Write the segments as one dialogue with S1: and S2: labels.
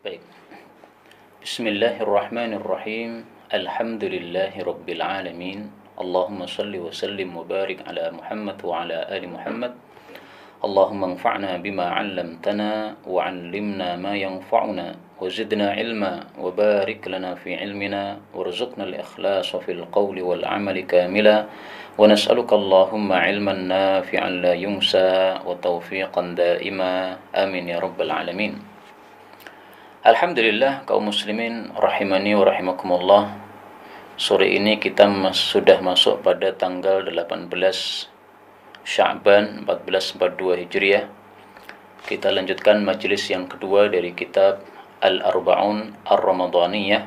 S1: Baik. Bismillahirrahmanirrahim. Alhamdulillahi rabbil alamin. Allahumma salli wa sallim wa barik ala Muhammad wa ala ali Muhammad. Allahumma anfa'na bima 'allamtana wa 'allimna ma yanfa'una wa zidna ilma wa barik lana fi ilmina warzuqna al-ikhlasa fil qawli wal 'amali kamila wa nas'aluka Allahumma 'ilman nafi'an la yunsa wa tawfiqan daima. Amin ya rabbal alamin. Alhamdulillah kaum muslimin rahimani wa rahimakumullah. Sore ini kita sudah masuk pada tanggal 18 Sya'ban 1442 Hijriah. Kita lanjutkan majelis yang kedua dari kitab Al-Arba'un Ar-Ramadaniyah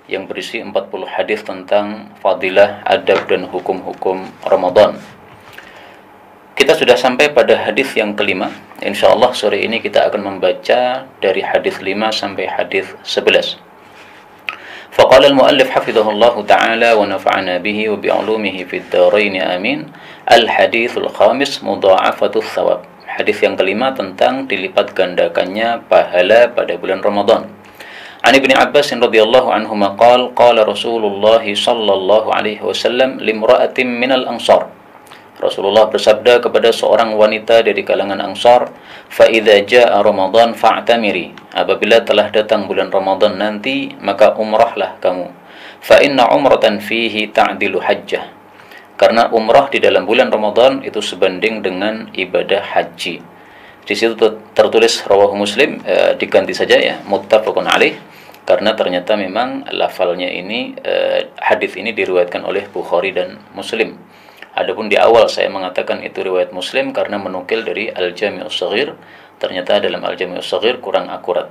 S1: yang berisi 40 hadis tentang fadilah, adab dan hukum-hukum Ramadan. Kita sudah sampai pada hadis yang kelima. Insyaallah sore ini kita akan membaca dari hadis 5 sampai hadis 11. Faqala al-muallif hafizahullah ta'ala wa nafa'ana bihi wa bi'ulumihi fid dharain amin. Al-haditsul khamis mudha'afatus thawab. Hadis yang kelima tentang dilipat gandakannya pahala pada bulan Ramadan. An Ibnu Abbas radhiyallahu anhuma qala Rasulullah sallallahu alaihi wasallam limra'atin minal ansar. Rasulullah bersabda kepada seorang wanita dari kalangan Ansar, "Fa idza jaa Ramadan fa'tamiri." Apabila telah datang bulan Ramadan nanti, maka umrahlah kamu. Fa inna umratan fihi ta'dilu hajjah. Karena umrah di dalam bulan Ramadan itu sebanding dengan ibadah haji. Di situ tertulis rawahu Muslim, diganti saja ya, muttafaqun alaih, karena ternyata memang lafalnya ini hadis ini diriwayatkan oleh Bukhari dan Muslim. Adapun di awal saya mengatakan itu riwayat Muslim karena menukil dari Al-Jami' As-Shaghir. Ternyata dalam Al-Jami' As-Shaghir kurang akurat.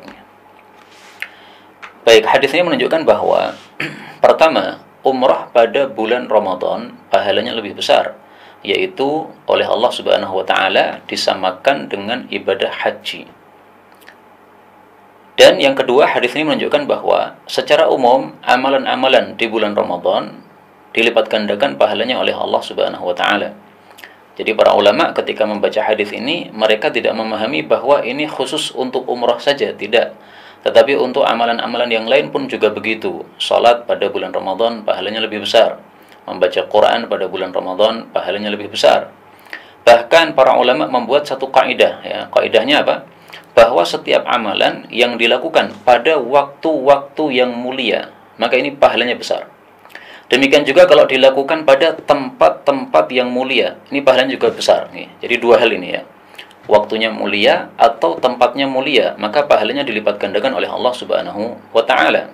S1: Baik, hadis ini menunjukkan bahwa pertama, umrah pada bulan Ramadan pahalanya lebih besar, yaitu oleh Allah Subhanahu wa taala disamakan dengan ibadah haji. Dan yang kedua, hadis ini menunjukkan bahwa secara umum amalan-amalan di bulan Ramadan dilipat gandakan pahalanya oleh Allah Subhanahu wa taala. Jadi para ulama ketika membaca hadis ini, mereka tidak memahami bahwa ini khusus untuk umrah saja, tidak. Tetapi untuk amalan-amalan yang lain pun juga begitu. Salat pada bulan Ramadan pahalanya lebih besar. Membaca Quran pada bulan Ramadan pahalanya lebih besar. Bahkan para ulama membuat satu kaidah ya. Kaidahnya apa? Bahwa setiap amalan yang dilakukan pada waktu-waktu yang mulia, maka ini pahalanya besar. Demikian juga kalau dilakukan pada tempat-tempat yang mulia, ini pahalanya juga besar. Jadi dua hal ini ya. Waktunya mulia atau tempatnya mulia, maka pahalanya dilipat gandakan oleh Allah Subhanahu wa taala.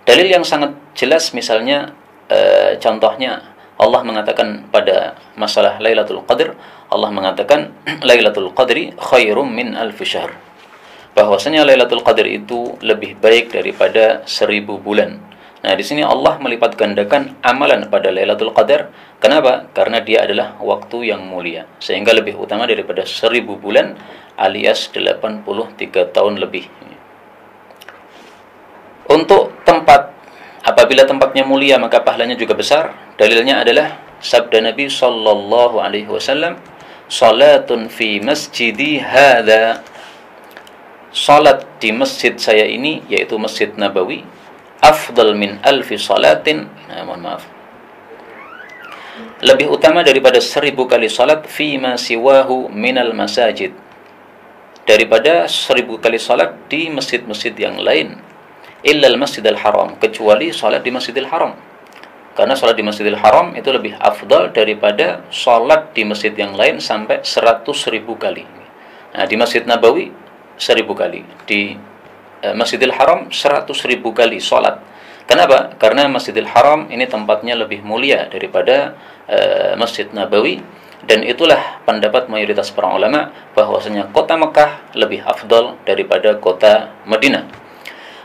S1: Dalil yang sangat jelas misalnya contohnya Allah mengatakan pada masalah Lailatul Qadr, Allah mengatakan Lailatul Qadri khairum min alfi syahr. Bahwasanya Lailatul Qadr itu lebih baik daripada 1000 bulan. Nah, di sini Allah melipat gandakan amalan pada Lailatul Qadar. Kenapa? Karena dia adalah waktu yang mulia, sehingga lebih utama daripada 1000 bulan alias 83 tahun lebih. Untuk tempat, apabila tempatnya mulia maka pahalanya juga besar. Dalilnya adalah sabda Nabi sallallahu alaihi wasallam, "Salatun fi masjidi hadza." Salat di masjid saya ini, yaitu Masjid Nabawi, afdal min alfi salatin, mohon maaf, lebih utama daripada 1000 kali salat fima siwahu minal masajid, daripada 1000 kali salat di masjid-masjid yang lain, illal masjidil haram, kecuali salat di Masjidil Haram. Karena salat di Masjidil Haram itu lebih afdal daripada salat di masjid yang lain sampai 100.000 kali. Nah, di Masjid Nabawi 1000 kali, di Masjidil Haram 100.000 kali sholat. Kenapa? Karena Masjidil Haram ini tempatnya lebih mulia daripada Masjid Nabawi. Dan itulah pendapat mayoritas para ulama bahwasanya kota Mekah lebih afdal daripada kota Madinah.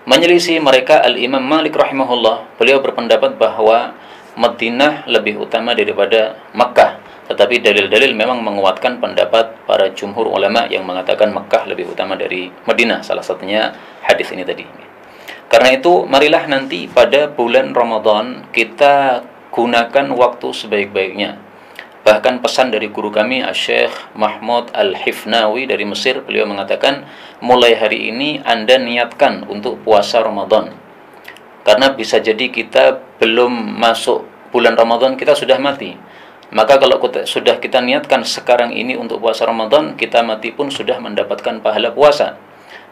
S1: Menyelisih mereka Al-Imam Malik rahimahullah, beliau berpendapat bahwa Madinah lebih utama daripada Mekah. Tetapi dalil-dalil memang menguatkan pendapat para jumhur ulama yang mengatakan Mekah lebih utama dari Madinah. Salah satunya hadis ini tadi. Karena itu, marilah nanti pada bulan Ramadan kita gunakan waktu sebaik-baiknya. Bahkan pesan dari guru kami Syekh Mahmud Al-Hifnawi dari Mesir, beliau mengatakan, mulai hari ini Anda niatkan untuk puasa Ramadan. Karena bisa jadi kita belum masuk bulan Ramadan, kita sudah mati. Maka kalau sudah kita niatkan sekarang ini untuk puasa Ramadan, kita mati pun sudah mendapatkan pahala puasa.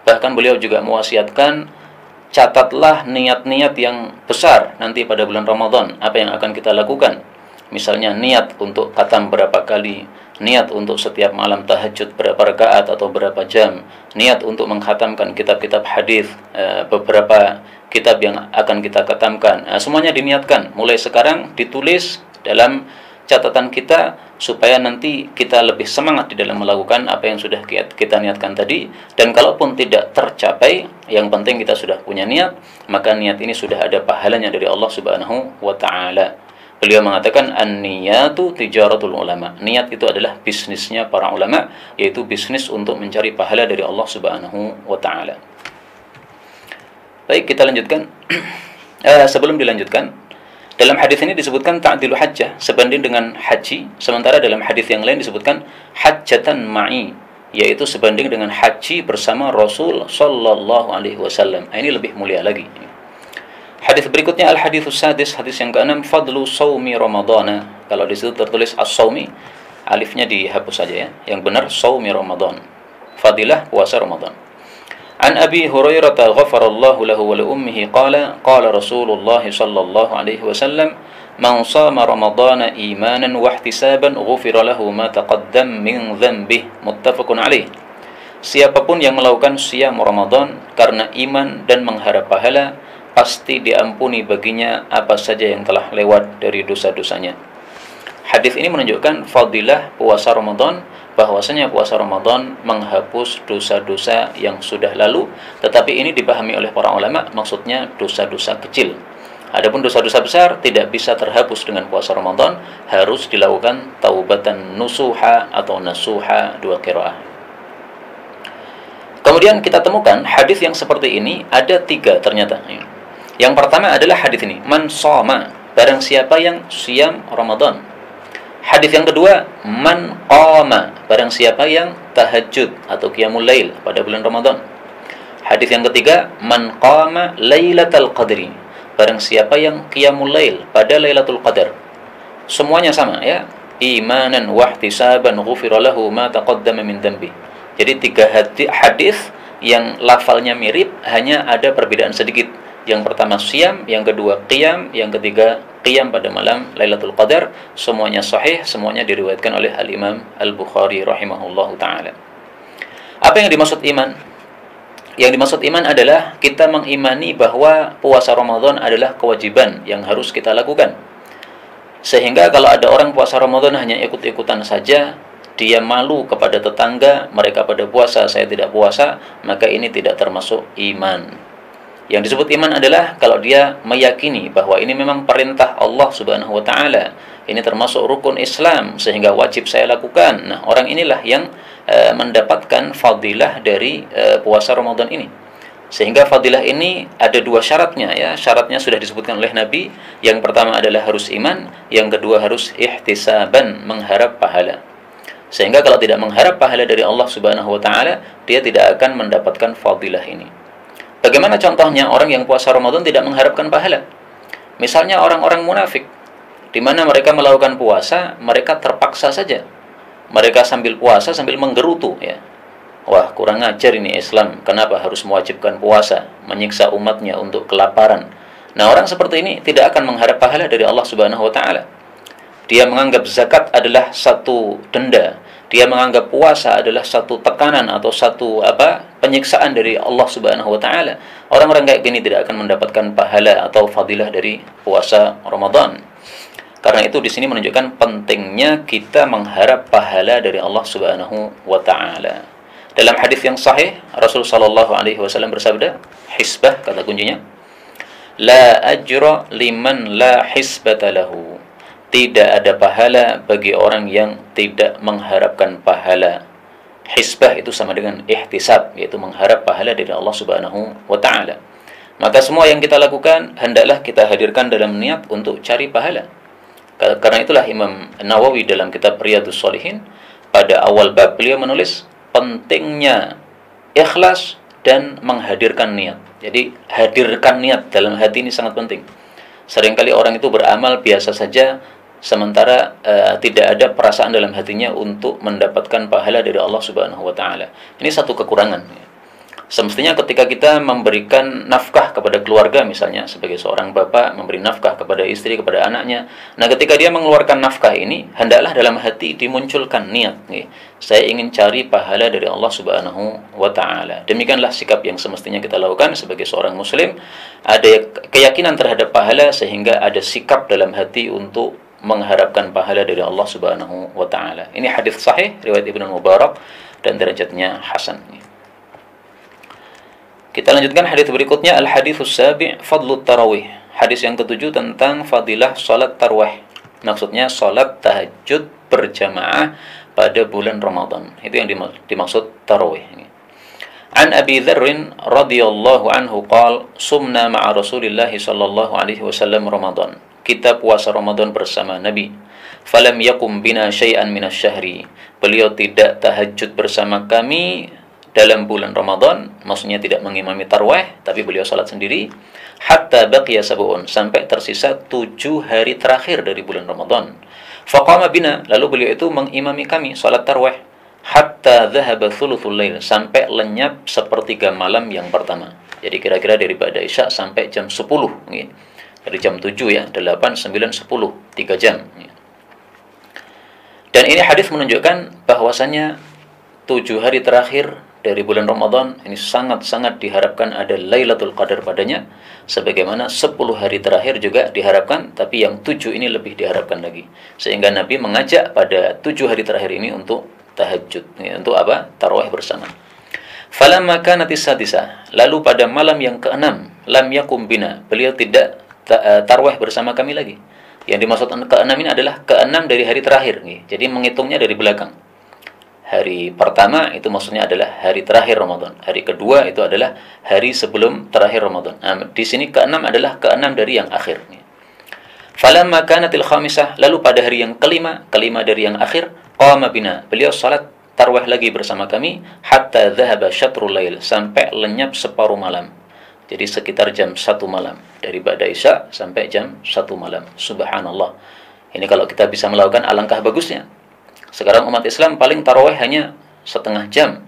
S1: Bahkan beliau juga mewasiatkan, catatlah niat-niat yang besar nanti pada bulan Ramadan, apa yang akan kita lakukan. Misalnya niat untuk khatam berapa kali, niat untuk setiap malam tahajud berapa rakaat atau berapa jam, niat untuk mengkhatamkan kitab-kitab hadis, beberapa kitab yang akan kita khatamkan. Semuanya diniatkan, mulai sekarang ditulis dalam catatan kita supaya nanti kita lebih semangat di dalam melakukan apa yang sudah kita niatkan tadi. Dan kalaupun tidak tercapai, yang penting kita sudah punya niat, maka niat ini sudah ada pahalanya dari Allah Subhanahu wa taala. Beliau mengatakan, an-niyatu tijaratul ulama. Niat itu adalah bisnisnya para ulama, yaitu bisnis untuk mencari pahala dari Allah Subhanahu wa taala. Baik, kita lanjutkan. Sebelum dilanjutkan, dalam hadis ini disebutkan ta'dilu hajjah, sebanding dengan haji, sementara dalam hadis yang lain disebutkan hajjatan ma'i, yaitu sebanding dengan haji bersama Rasul sallallahu alaihi wasallam. Ini lebih mulia lagi. Hadis berikutnya al-haditsus sadis, hadis yang ke-6, fadlu shaumi ramadhana. Kalau di situ tertulis as-shaumi, alifnya dihapus saja ya. Yang benar shaumi Ramadan. Fadilah puasa Ramadan. An Abi Hurairah ghafarallahu lahu wa li ummihi qala qala Rasulullah sallallahu alaihi wasallam, man shama ramadhana imanan wa ihtisaban ghufira lahu ma taqaddam min dhanbihi. Muttafaqun alaih. Siapapun yang melakukan siam Ramadan karena iman dan mengharap pahala, pasti diampuni baginya apa saja yang telah lewat dari dosa-dosanya. Hadis ini menunjukkan fadilah puasa Ramadan, bahwasanya puasa Ramadan menghapus dosa-dosa yang sudah lalu, tetapi ini dipahami oleh para ulama maksudnya dosa-dosa kecil. Adapun dosa-dosa besar tidak bisa terhapus dengan puasa Ramadan, harus dilakukan taubatan nusuha atau nasuha, dua qiraah. Kemudian kita temukan hadis yang seperti ini ada 3 ternyata. Yang pertama adalah hadis ini, man shoma, barang siapa yang siam Ramadan. Hadis yang kedua, man qama, barang siapa yang tahajud atau qiyamul lail pada bulan Ramadan. Hadis yang ketiga, man qama lailatul qadri, barang siapa yang qiyamul lail pada Lailatul Qadar. Semuanya sama ya, imanan wa ihtisaban ghufira lahu ma taqaddama min dhanbi. Jadi 3 hadis yang lafalnya mirip, hanya ada perbedaan sedikit. Yang pertama siam, yang kedua qiyam, yang ketiga qiyam pada malam Lailatul Qadar. Semuanya sahih, semuanya diriwayatkan oleh Al-Imam Al-Bukhari rahimahullahu ta'ala. Apa yang dimaksud iman? Yang dimaksud iman adalah kita mengimani bahwa puasa Ramadan adalah kewajiban yang harus kita lakukan. Sehingga kalau ada orang puasa Ramadan hanya ikut-ikutan saja, dia malu kepada tetangga, mereka pada puasa, saya tidak puasa, maka ini tidak termasuk iman. Yang disebut iman adalah kalau dia meyakini bahwa ini memang perintah Allah Subhanahu wa taala, ini termasuk rukun Islam sehingga wajib saya lakukan. Nah, orang inilah yang mendapatkan fadilah dari puasa Ramadan ini. Sehingga fadilah ini ada 2 syaratnya ya. Syaratnya sudah disebutkan oleh Nabi. Yang pertama adalah harus iman, yang kedua harus ihtisaban, mengharap pahala. Sehingga kalau tidak mengharap pahala dari Allah Subhanahu wa taala, dia tidak akan mendapatkan fadilah ini. Bagaimana contohnya orang yang puasa Ramadan tidak mengharapkan pahala? Misalnya orang-orang munafik, di mana mereka melakukan puasa, mereka terpaksa saja. Mereka sambil puasa sambil menggerutu ya. Wah, kurang ajar ini Islam, kenapa harus mewajibkan puasa, menyiksa umatnya untuk kelaparan. Nah, orang seperti ini tidak akan mengharap pahala dari Allah Subhanahu wa taala. Dia menganggap zakat adalah satu denda. Dia menganggap puasa adalah satu tekanan atau satu penyiksaan dari Allah Subhanahu wa taala. Orang-orang kayak gini tidak akan mendapatkan pahala atau fadilah dari puasa Ramadan. Karena itu di sini menunjukkan pentingnya kita mengharap pahala dari Allah Subhanahu wa taala. Dalam hadis yang sahih, Rasul sallallahu alaihi wasallam bersabda, hisbah kata kuncinya, la ajra liman la hisbata lahu. Tidak ada pahala bagi orang yang tidak mengharapkan pahala. Hisbah itu sama dengan ihtisab, yaitu mengharap pahala dari Allah Subhanahu wa taala. Maka semua yang kita lakukan hendaklah kita hadirkan dalam niat untuk cari pahala. Karena itulah Imam Nawawi dalam kitab Riyadhus Shalihin pada awal bab beliau menulis pentingnya ikhlas dan menghadirkan niat. Jadi hadirkan niat dalam hati ini sangat penting. Seringkali orang itu beramal biasa saja sementara tidak ada perasaan dalam hatinya untuk mendapatkan pahala dari Allah Subhanahu wa taala. Ini satu kekurangan. Semestinya ketika kita memberikan nafkah kepada keluarga, misalnya sebagai seorang bapak memberi nafkah kepada istri, kepada anaknya, nah ketika dia mengeluarkan nafkah ini, hendaklah dalam hati dimunculkan niat, saya ingin cari pahala dari Allah Subhanahu wa taala. Demikianlah sikap yang semestinya kita lakukan sebagai seorang muslim. Ada keyakinan terhadap pahala sehingga ada sikap dalam hati untuk mengharapkan pahala dari Allah Subhanahu wa taala. Ini hadis sahih riwayat Ibnu Mubarak dan derajatnya hasan. Kita lanjutkan hadis berikutnya, al-haditsus sabi' fadlut tarawih. Hadis yang ketujuh tentang fadilah salat tarawih. Maksudnya salat tahajud berjamaah pada bulan Ramadan. Itu yang dimaksud tarawih. An Abi Dzarr radhiyallahu anhu qala sumna ma'a Rasulillah sallallahu alaihi wasallam Ramadan. Kita puasa Ramadan bersama Nabi. Falam yakum bina syai'an minasy-syahri. Beliau tidak tahajud bersama kami dalam bulan Ramadan, maksudnya tidak mengimami tarawih, tapi beliau salat sendiri, hatta baqiya sab'un, sampai tersisa 7 hari terakhir dari bulan Ramadan. Faqama bina, lalu beliau itu mengimami kami salat tarawih, hatta dhahaba thuluthul lail, sampai lenyap sepertiga malam yang pertama. Jadi kira-kira dari ba'da isya sampai jam 10, dari jam 7 ya, 8, 9, 10, 3 jam. Dan ini hadis menunjukkan bahwasannya 7 hari terakhir dari bulan Ramadan ini sangat-sangat diharapkan ada Lailatul Qadar padanya, sebagaimana 10 hari terakhir juga diharapkan, tapi yang 7 ini lebih diharapkan lagi. Sehingga Nabi mengajak pada 7 hari terakhir ini untuk tahajud, untuk apa? Tarawih bersama. Falamma kanatis sadisah, lalu pada malam yang ke-6, lam yakum bina, beliau tidak tarawih bersama kami lagi. Yang dimaksud ke-6 ini adalah ke-6 dari hari terakhir, jadi menghitungnya dari belakang. Hari pertama itu maksudnya adalah hari terakhir Ramadan. Hari kedua itu adalah hari sebelum terakhir Ramadan. Nah, di sini ke-6 adalah ke-6 dari yang akhir. Falamma kanatil khamisah, lalu pada hari yang kelima dari yang akhir, qama bina, beliau salat tarawih lagi bersama kami, hatta dhahaba syatrul lail, sampai lenyap separuh malam. Jadi sekitar jam 1 malam, dari ba'da isya sampai jam 1 malam. Subhanallah. Ini kalau kita bisa melakukan, alangkah bagusnya. Sekarang umat Islam paling tarawih hanya setengah jam.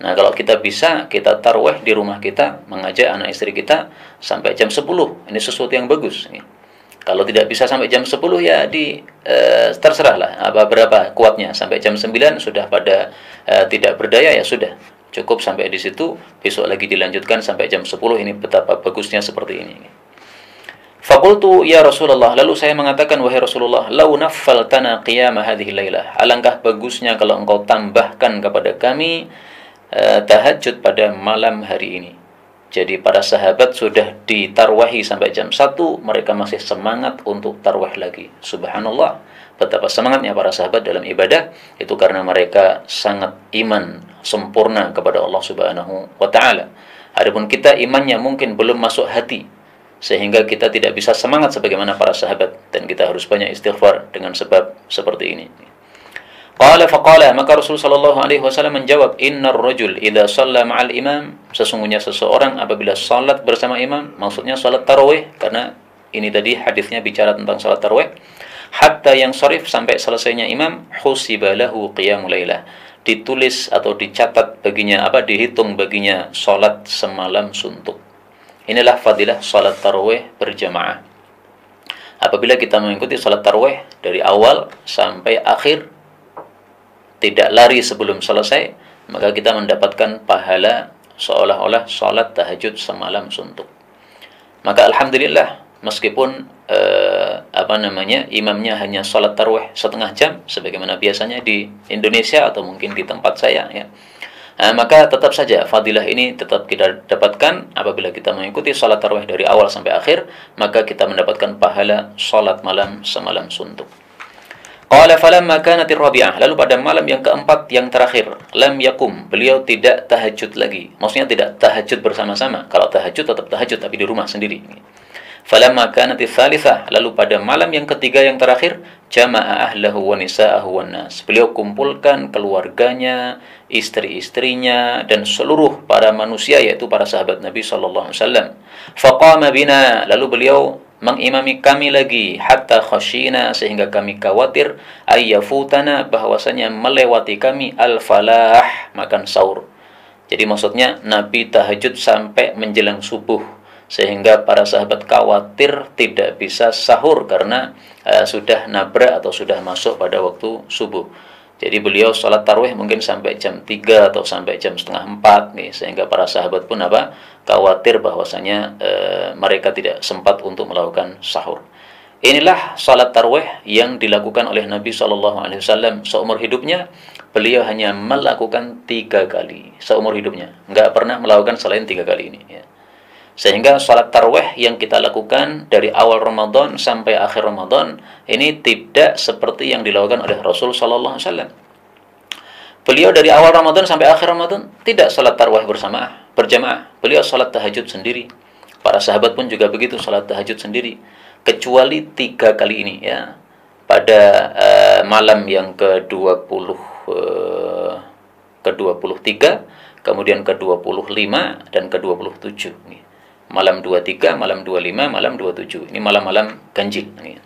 S1: Nah, kalau kita bisa, kita tarawih di rumah kita, mengajak anak istri kita sampai jam 10. Ini sesuatu yang bagus. Kalau tidak bisa sampai jam 10 ya terserahlah berapa kuatnya. Sampai jam 9 sudah pada tidak berdaya ya sudah. Cukup sampai di situ, besok lagi dilanjutkan sampai jam 10. Ini betapa bagusnya seperti ini. Faqultu ya Rasulullah, lalu saya mengatakan, wahai Rasulullah, lau naffaltana qiyama hadhihi lailah, alangkah bagusnya kalau engkau tambahkan kepada kami tahajud pada malam hari ini. Jadi para sahabat sudah ditarwahi sampai jam 1, mereka masih semangat untuk tarwah lagi. Subhanallah, betapa semangatnya para sahabat dalam ibadah, itu karena mereka sangat iman sempurna kepada Allah Subhanahu wa taala. Adapun kita imannya mungkin belum masuk hati, sehingga kita tidak bisa semangat sebagaimana para sahabat, dan kita harus banyak istighfar dengan sebab seperti ini. Qala faqala, maka Rasul sallallahu alaihi wasallam menjawab, innar rajul idza shalla ma'al imam, sesungguhnya seseorang apabila salat bersama imam, maksudnya salat tarawih, karena ini tadi hadisnya bicara tentang salat tarawih, hatta yang sharif, sampai selesainya imam, husiba lahu qiyamul lailah, ditulis atau dicatat baginya dihitung baginya salat semalam suntuk. Inilah fadilah salat tarawih berjamaah. Apabila kita mengikuti salat tarawih dari awal sampai akhir, tidak lari sebelum selesai, maka kita mendapatkan pahala seolah-olah salat tahajud semalam suntuk. Maka alhamdulillah, meskipun imamnya hanya salat tarawih setengah jam sebagaimana biasanya di Indonesia atau mungkin di tempat saya ya. Maka tetap saja fadilah ini tetap kita dapatkan apabila kita mengikuti salat tarawih dari awal sampai akhir, maka kita mendapatkan pahala salat malam semalam suntuk. Qala falamma kanatir rabi'ah, lalu pada malam yang keempat yang terakhir, lam yakum, beliau tidak tahajud lagi. Maksudnya tidak tahajud bersama-sama. Kalau tahajud tetap tahajud tapi di rumah sendiri. Falamma kanati tsalitsah, lalu pada malam yang ketiga yang terakhir, jama'a ahlahu wa nisa'ahu wan nas. Beliau kumpulkan keluarganya, istri-istrinya dan seluruh para manusia, yaitu para sahabat Nabi sallallahu alaihi wasallam. Faqama bina, lalu beliau mengimami kami lagi, hatta khashina, sehingga kami khawatir ayyafutana, bahwasanya melewati kami al-falah, makan sahur. Jadi maksudnya Nabi tahajud sampai menjelang subuh, sehingga para sahabat khawatir tidak bisa sahur karena sudah nabrak atau sudah masuk pada waktu subuh. Jadi beliau sholat tarawih mungkin sampai jam 3 atau sampai jam setengah 4 nih, sehingga para sahabat pun khawatir bahwasanya mereka tidak sempat untuk melakukan sahur. Inilah salat tarawih yang dilakukan oleh Nabi Shallallahu Alaihi Wasallam seumur hidupnya. Beliau hanya melakukan 3 kali seumur hidupnya, nggak pernah melakukan selain 3 kali ini. Ya. Sehingga salat tarawih yang kita lakukan dari awal Ramadan sampai akhir Ramadan ini tidak seperti yang dilakukan oleh Rasul Shallallahu Alaihi Wasallam. Beliau dari awal Ramadan sampai akhir Ramadan tidak salat tarawih berjamaah. Beliau salat tahajud sendiri. Para sahabat pun juga begitu, salat tahajud sendiri. Kecuali 3 kali ini ya, pada malam yang ke-23, kemudian ke-25 dan ke-27 nih. Malam 23, malam 25, malam 27. Ini malam-malam ganjil nih.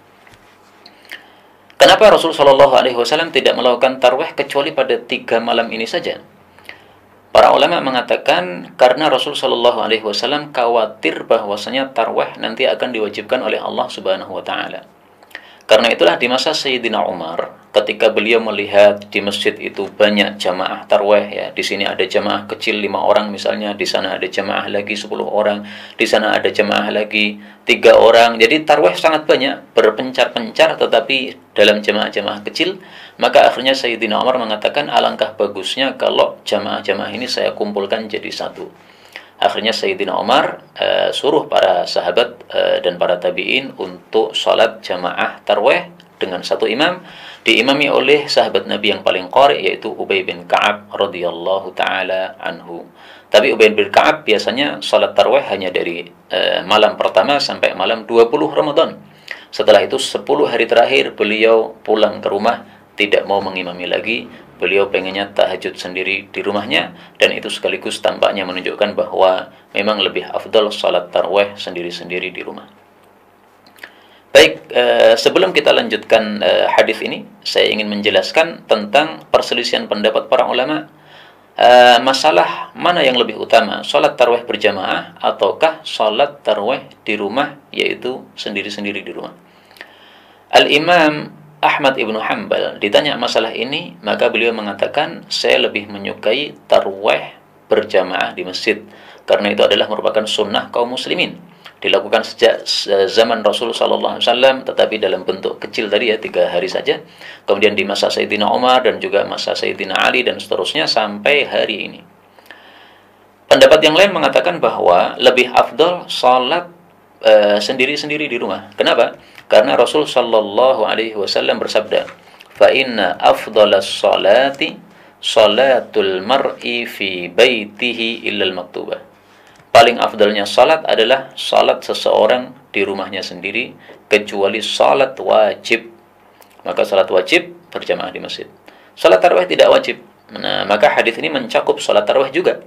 S1: Kenapa Rasul Shallallahu Alaihi Wasallam tidak melakukan tarawih kecuali pada 3 malam ini saja? Para ulama mengatakan karena Rasul Shallallahu Alaihi Wasallam khawatir bahwasanya tarawih nanti akan diwajibkan oleh Allah Subhanahu Wa Taala. Karena itulah di masa Sayyidina Umar, ketika beliau melihat di masjid itu banyak jamaah tarawih, ya, di sini ada jamaah kecil 5 orang misalnya, di sana ada jamaah lagi 10 orang, di sana ada jamaah lagi 3 orang. Jadi tarawih sangat banyak, berpencar-pencar, tetapi dalam jamaah-jamaah kecil. Maka akhirnya Sayyidina Umar mengatakan alangkah bagusnya kalau jamaah-jamaah ini saya kumpulkan jadi satu. Akhirnya Sayyidina Umar suruh para sahabat dan para tabi'in untuk sholat jamaah tarawih dengan satu imam, diimami oleh sahabat Nabi yang paling qari, yaitu Ubay bin Ka'ab radhiyallahu taala anhu. Tapi Ubay bin Ka'ab biasanya sholat tarawih hanya dari malam pertama sampai malam 20 Ramadan. Setelah itu 10 hari terakhir beliau pulang ke rumah, tidak mau mengimami lagi. Beliau pengennya tahajud sendiri di rumahnya, dan itu sekaligus tampaknya menunjukkan bahwa memang lebih afdal salat tarawih sendiri-sendiri di rumah. Baik, sebelum kita lanjutkan hadis ini, saya ingin menjelaskan tentang perselisihan pendapat para ulama masalah mana yang lebih utama, salat tarawih berjamaah ataukah salat tarawih di rumah, yaitu sendiri-sendiri di rumah. Al-Imam Ahmad ibnu Hanbal ditanya masalah ini, maka beliau mengatakan saya lebih menyukai tarawih berjamaah di masjid, karena itu adalah merupakan sunnah kaum muslimin, dilakukan sejak zaman Rasul Sallallahu Alaihi Wasallam, tetapi dalam bentuk kecil tadi ya, 3 hari saja. Kemudian di masa Sayyidina Umar dan juga masa Sayyidina Ali dan seterusnya sampai hari ini. Pendapat yang lain mengatakan bahwa lebih afdal salat sendiri-sendiri di rumah. Kenapa? Karena Rasul Sallallahu Alaihi Wasallam bersabda, "Fa inna afdalas salati salatul mar'i fi baitihi illal maktubah." Paling afdalnya salat adalah salat seseorang di rumahnya sendiri, kecuali salat wajib. Maka salat wajib berjamaah di masjid. Salat tarawih tidak wajib. Nah, maka hadis ini mencakup salat tarawih juga.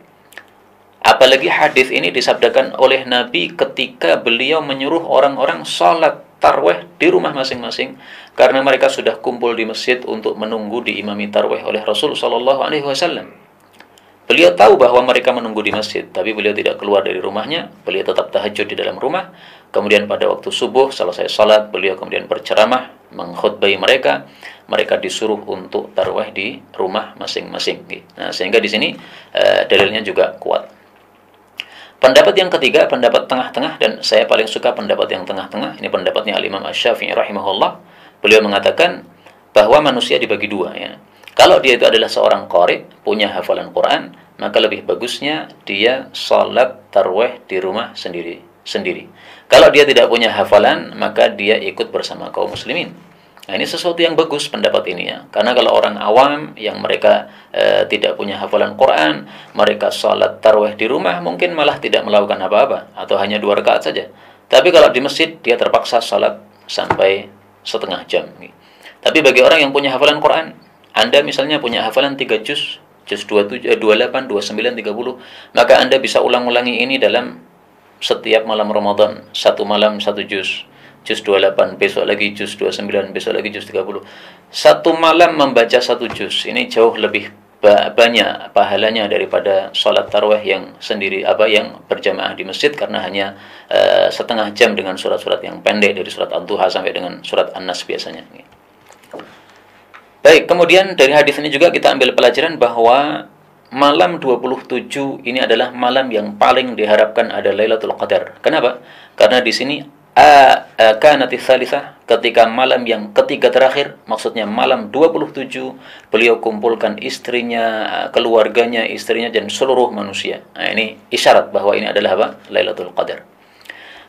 S1: Apalagi hadis ini disabdakan oleh Nabi ketika beliau menyuruh orang-orang salat tarawih di rumah masing-masing, karena mereka sudah kumpul di masjid untuk menunggu diimami tarawih oleh Rasul Sallallahu Alaihi Wasallam. Beliau tahu bahwa mereka menunggu di masjid, tapi beliau tidak keluar dari rumahnya. Beliau tetap tahajud di dalam rumah. Kemudian pada waktu subuh selesai salat, beliau kemudian berceramah, mengkhutbai mereka. Mereka disuruh untuk tarawih di rumah masing-masing. Nah, sehingga di sini dalilnya juga kuat. Pendapat yang ketiga, pendapat tengah-tengah, dan saya paling suka pendapat yang tengah-tengah. Ini pendapatnya Al-Imam Asy-Syafi'i rahimahullah. Beliau mengatakan bahwa manusia dibagi 2 ya. Kalau dia itu adalah seorang qari, punya hafalan Quran, maka lebih bagusnya dia salat tarawih di rumah sendiri-sendiri. Kalau dia tidak punya hafalan, maka dia ikut bersama kaum muslimin. Nah, ini sesuatu yang bagus pendapat ini ya. Karena kalau orang awam yang mereka tidak punya hafalan Quran, mereka salat tarawih di rumah, mungkin malah tidak melakukan apa-apa atau hanya 2 rakaat saja. Tapi kalau di masjid dia terpaksa salat sampai setengah jam. Tapi bagi orang yang punya hafalan Quran, Anda misalnya punya hafalan 3 juz, juz 27, 28, 29, 30, maka Anda bisa ulang-ulangi ini dalam setiap malam Ramadan. Satu malam satu juz, juz 28, besok lagi juz 29, besok lagi juz 30. Satu malam membaca satu juz, ini jauh lebih banyak pahalanya daripada sholat tarawih yang sendiri, yang berjamaah di masjid, karena hanya setengah jam dengan surat-surat yang pendek dari surat Ad-Duha sampai dengan surat An-Nas biasanya. Baik, kemudian dari hadis ini juga kita ambil pelajaran bahwa malam 27 ini adalah malam yang paling diharapkan ada Lailatul Qadar. Kenapa? Karena di sini kanati tsalitsah, ketika malam yang ketiga terakhir, maksudnya malam 27, beliau kumpulkan istrinya, keluarganya, istrinya dan seluruh manusia. Nah, ini isyarat bahwa ini adalah apa? Lailatul Qadar.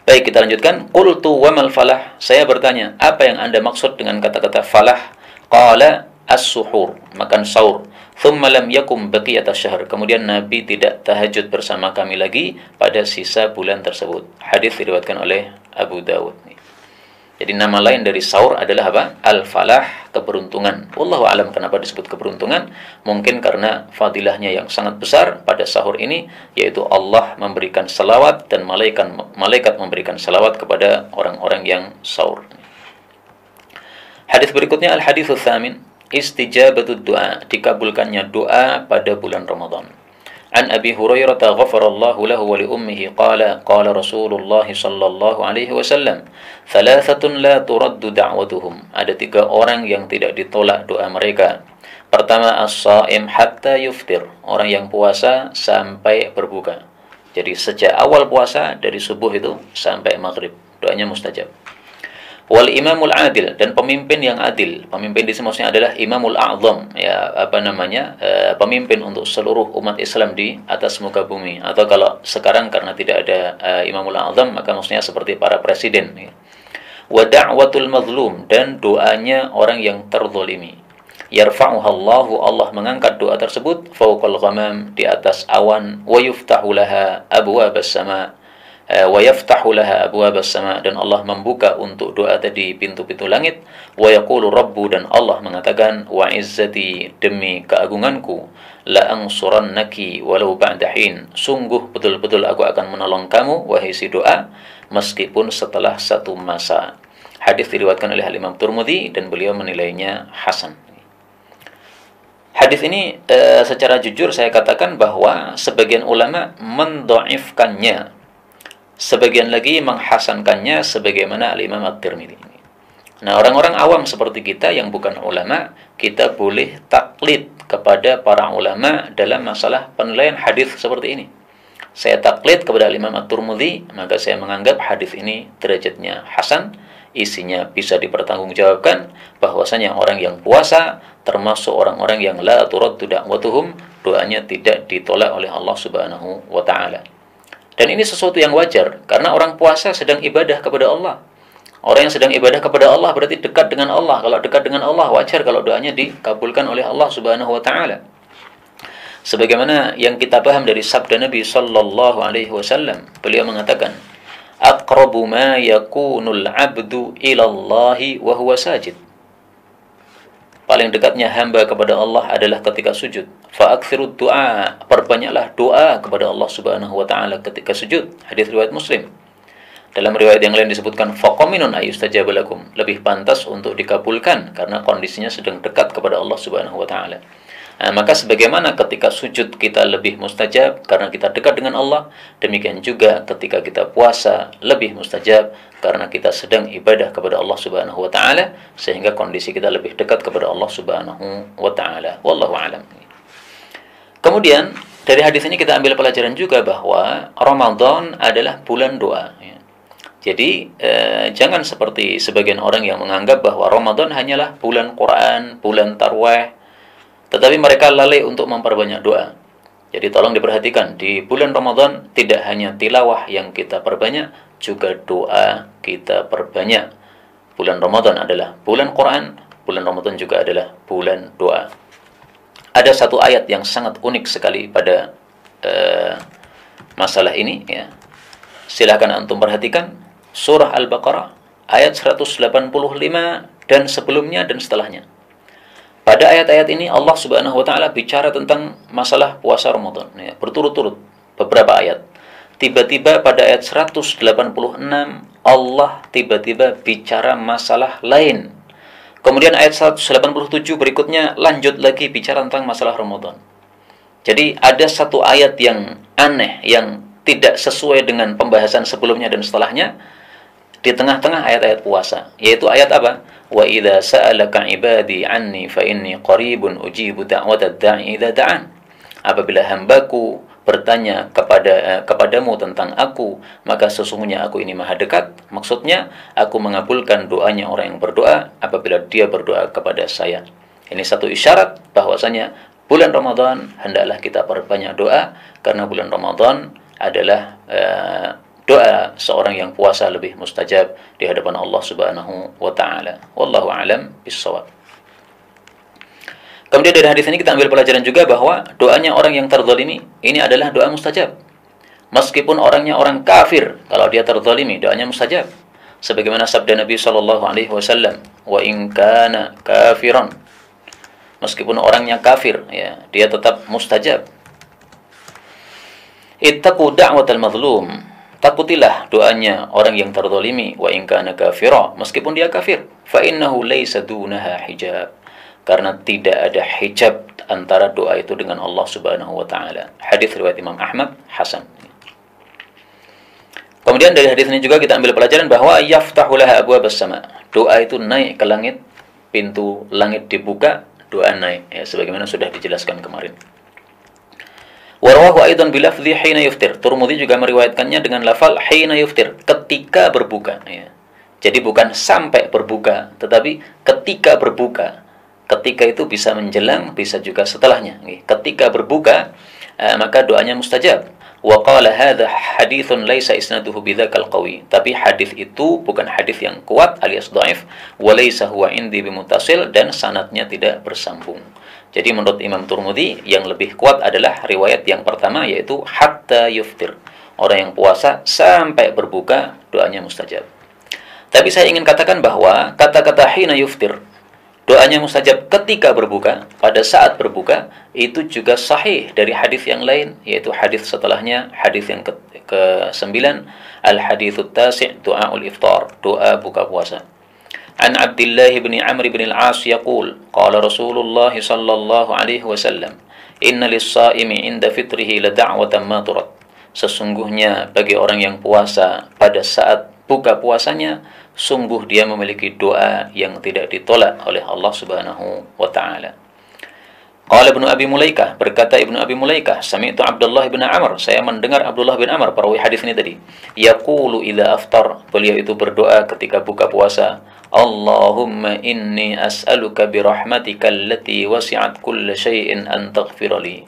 S1: Baik, kita lanjutkan. Qultu wa mal falah? Saya bertanya, apa yang Anda maksud dengan kata-kata falah? Qala as-suhur, makan sahur. Thumma lam yakum baqiyata syahr. Kemudian Nabi tidak tahajud bersama kami lagi pada sisa bulan tersebut. Hadis diriwayatkan oleh Abu Dawud. Jadi nama lain dari sahur adalah apa? Al-falah, keberuntungan. Wallahu alam kenapa disebut keberuntungan? Mungkin karena fadilahnya yang sangat besar pada sahur ini, yaitu Allah memberikan salawat dan malaikat memberikan salawat kepada orang-orang yang sahur. Hadis berikutnya al-haditsus tsamin, istijabatud du'a, dikabulkannya doa pada bulan Ramadan. An Abi Hurairah ghafarallahu lahu wa li ummihi qala qala Rasulullah sallallahu alaihi wasallam, thalathatun la turaddu da'watuhum. Ada 3 orang yang tidak ditolak doa mereka. Pertama, as-shaim hatta yuftir, orang yang puasa sampai berbuka. Jadi sejak awal puasa dari subuh itu sampai maghrib, doanya mustajab. Wal imamul adil, dan pemimpin yang adil. Pemimpin di sini maksudnya adalah imamul a'zam, pemimpin untuk seluruh umat Islam di atas muka bumi. Atau kalau sekarang karena tidak ada imamul a'zam, maka maksudnya seperti para presiden. Wa da'watul mazlum, dan doanya orang yang terzalimi. Yarfa'uhallahu, Allah mengangkat doa tersebut fawqal ghamam, di atas awan. Wa yuftahu laha abwabas sama', wa yaftahu laha abwabas sama', dan Allah membuka untuk doa tadi pintu-pintu langit. Wa yaqulu rabbu, dan Allah mengatakan wa izzati, demi keagunganku, la ansurannaki walau ba'da hin, sungguh betul-betul aku akan menolong kamu wahai si doa meskipun setelah satu masa. Hadis diriwayatkan oleh Imam Tirmidzi dan beliau menilainya hasan. Hadis ini secara jujur saya katakan bahwa sebagian ulama mendhaifkannya, sebagian lagi menghasankannya sebagaimana Al-Imam At-Tirmidzi. Nah, orang-orang awam seperti kita yang bukan ulama, kita boleh taklid kepada para ulama dalam masalah penilaian hadis seperti ini. Saya taklid kepada Al-Imam At-Tirmidzi, maka saya menganggap hadis ini derajatnya hasan, isinya bisa dipertanggungjawabkan, bahwasanya orang yang puasa termasuk orang-orang yang la turaddu da'watuhum, doanya tidak ditolak oleh Allah Subhanahu wa taala. Dan ini sesuatu yang wajar, karena orang puasa sedang ibadah kepada Allah. Orang yang sedang ibadah kepada Allah berarti dekat dengan Allah. Kalau dekat dengan Allah, wajar kalau doanya dikabulkan oleh Allah Subhanahu wa taala. Sebagaimana yang kita paham dari sabda Nabi sallallahu alaihi wasallam, beliau mengatakan, aqrabu ma yakunul 'abdu ila Allahi wa huwa sajid. Paling dekatnya hamba kepada Allah adalah ketika sujud. Fa'aktsirud du'a, perbanyaklah doa kepada Allah Subhanahu wa taala ketika sujud. Hadis riwayat Muslim. Dalam riwayat yang lain disebutkan faqaminun ayustajaba lakum, lebih pantas untuk dikabulkan karena kondisinya sedang dekat kepada Allah Subhanahu wa taala. Nah, maka sebagaimana ketika sujud kita lebih mustajab karena kita dekat dengan Allah, demikian juga ketika kita puasa lebih mustajab karena kita sedang ibadah kepada Allah Subhanahu wa taala, sehingga kondisi kita lebih dekat kepada Allah Subhanahu wa taala. Wallahu a'lam. Kemudian dari hadis ini kita ambil pelajaran juga bahwa Ramadan adalah bulan doa. Jadi jangan seperti sebagian orang yang menganggap bahwa Ramadan hanyalah bulan Quran, bulan tarawih, tetapi mereka lalai untuk memperbanyak doa. Jadi tolong diperhatikan, di bulan Ramadan tidak hanya tilawah yang kita perbanyak, juga doa kita perbanyak. Bulan Ramadan adalah bulan Quran, bulan Ramadan juga adalah bulan doa. Ada satu ayat yang sangat unik sekali pada masalah ini, ya. Silakan antum perhatikan. surah Al-Baqarah ayat 185 dan sebelumnya dan setelahnya. Pada ayat-ayat ini Allah Subhanahu wa taala bicara tentang masalah puasa Ramadan ya, berturut-turut beberapa ayat. Tiba-tiba pada ayat 186 Allah tiba-tiba bicara masalah lain. Kemudian ayat 187 berikutnya lanjut lagi bicara tentang masalah Ramadan. Jadi ada satu ayat yang aneh yang tidak sesuai dengan pembahasan sebelumnya dan setelahnya di tengah-tengah ayat-ayat puasa, yaitu ayat apa? Wa idza sa'alaka 'ibadi 'anni fa inni qaribun ujibu da'watad da'i idza da'an. Apabila hambaku bertanya kepadamu tentang aku, maka sesungguhnya aku ini maha dekat. Maksudnya, aku mengabulkan doanya orang yang berdoa apabila dia berdoa kepada saya. Ini satu isyarat bahwasanya bulan Ramadan hendaklah kita perbanyak doa, karena bulan Ramadan adalah doa seorang yang puasa lebih mustajab di hadapan Allah Subhanahu wa taala. Wallahu a'lam bissawab. Kemudian dari hadis ini kita ambil pelajaran juga bahwa doanya orang yang terzalimi ini adalah doa mustajab. Meskipun orangnya orang kafir, kalau dia terzalimi doanya mustajab. Sebagaimana sabda Nabi sallallahu alaihi wasallam, "Wa in kana kafiran." Meskipun orangnya kafir, ya, dia tetap mustajab. Ittaqu da'watal mazlum. Takutilah doanya orang yang terzalimi, wa in kana kafira, meskipun dia kafir. Fa innahu laisa dunaha hijab. Karena tidak ada hijab antara doa itu dengan Allah Subhanahu wa taala. Hadis riwayat Imam Ahmad hasan. Kemudian dari hadis ini juga kita ambil pelajaran bahwa yaftahu laha abwabas sama. Doa itu naik ke langit, pintu langit dibuka, doa naik, ya, sebagaimana sudah dijelaskan kemarin. Warwahu aidan bilafzi hina yuftir. Tirmidzi juga meriwayatkannya dengan lafal hina yuftir, ketika berbuka, ya. Jadi bukan sampai berbuka, tetapi ketika berbuka. Ketika itu bisa menjelang, bisa juga setelahnya. Ketika berbuka, maka doanya mustajab. Wa qala hadza haditsun laisa isnaduhu bidzakal qawi. Tapi hadis itu bukan hadis yang kuat alias dhaif, wa laisa huwa indi bimuttasil, dan sanadnya tidak bersambung. Jadi menurut Imam Tirmidzi yang lebih kuat adalah riwayat yang pertama, yaitu hatta yuftir. Orang yang puasa sampai berbuka doanya mustajab. Tapi saya ingin katakan bahwa kata-kata hina yuftir, doanya mustajab ketika berbuka, pada saat berbuka, itu juga sahih dari hadis yang lain, yaitu hadis setelahnya, hadis yang ke-9, al-haditsut tasi', du'aul iftar, doa buka puasa. An Abdullah bin Amr bin al-As yaqul, qala Rasulullah sallallahu alaihi wasallam, inna lis-shaimi 'inda fitrihi la da'watan ma turad. Sesungguhnya bagi orang yang puasa pada saat buka puasanya, sungguh dia memiliki doa yang tidak ditolak oleh Allah Subhanahu wa taala. Qala Ibnu Abi Mulaikah, berkata Ibnu Abi Mulaikah, sami'tu Abdullah bin Amr, saya mendengar Abdullah bin Amr, perawi hadis ini tadi, yaqulu idza aftar, beliau itu berdoa ketika buka puasa, Allahumma inni as'aluka bi rahmatika allati wasi'at kulla syai'in an taghfira li.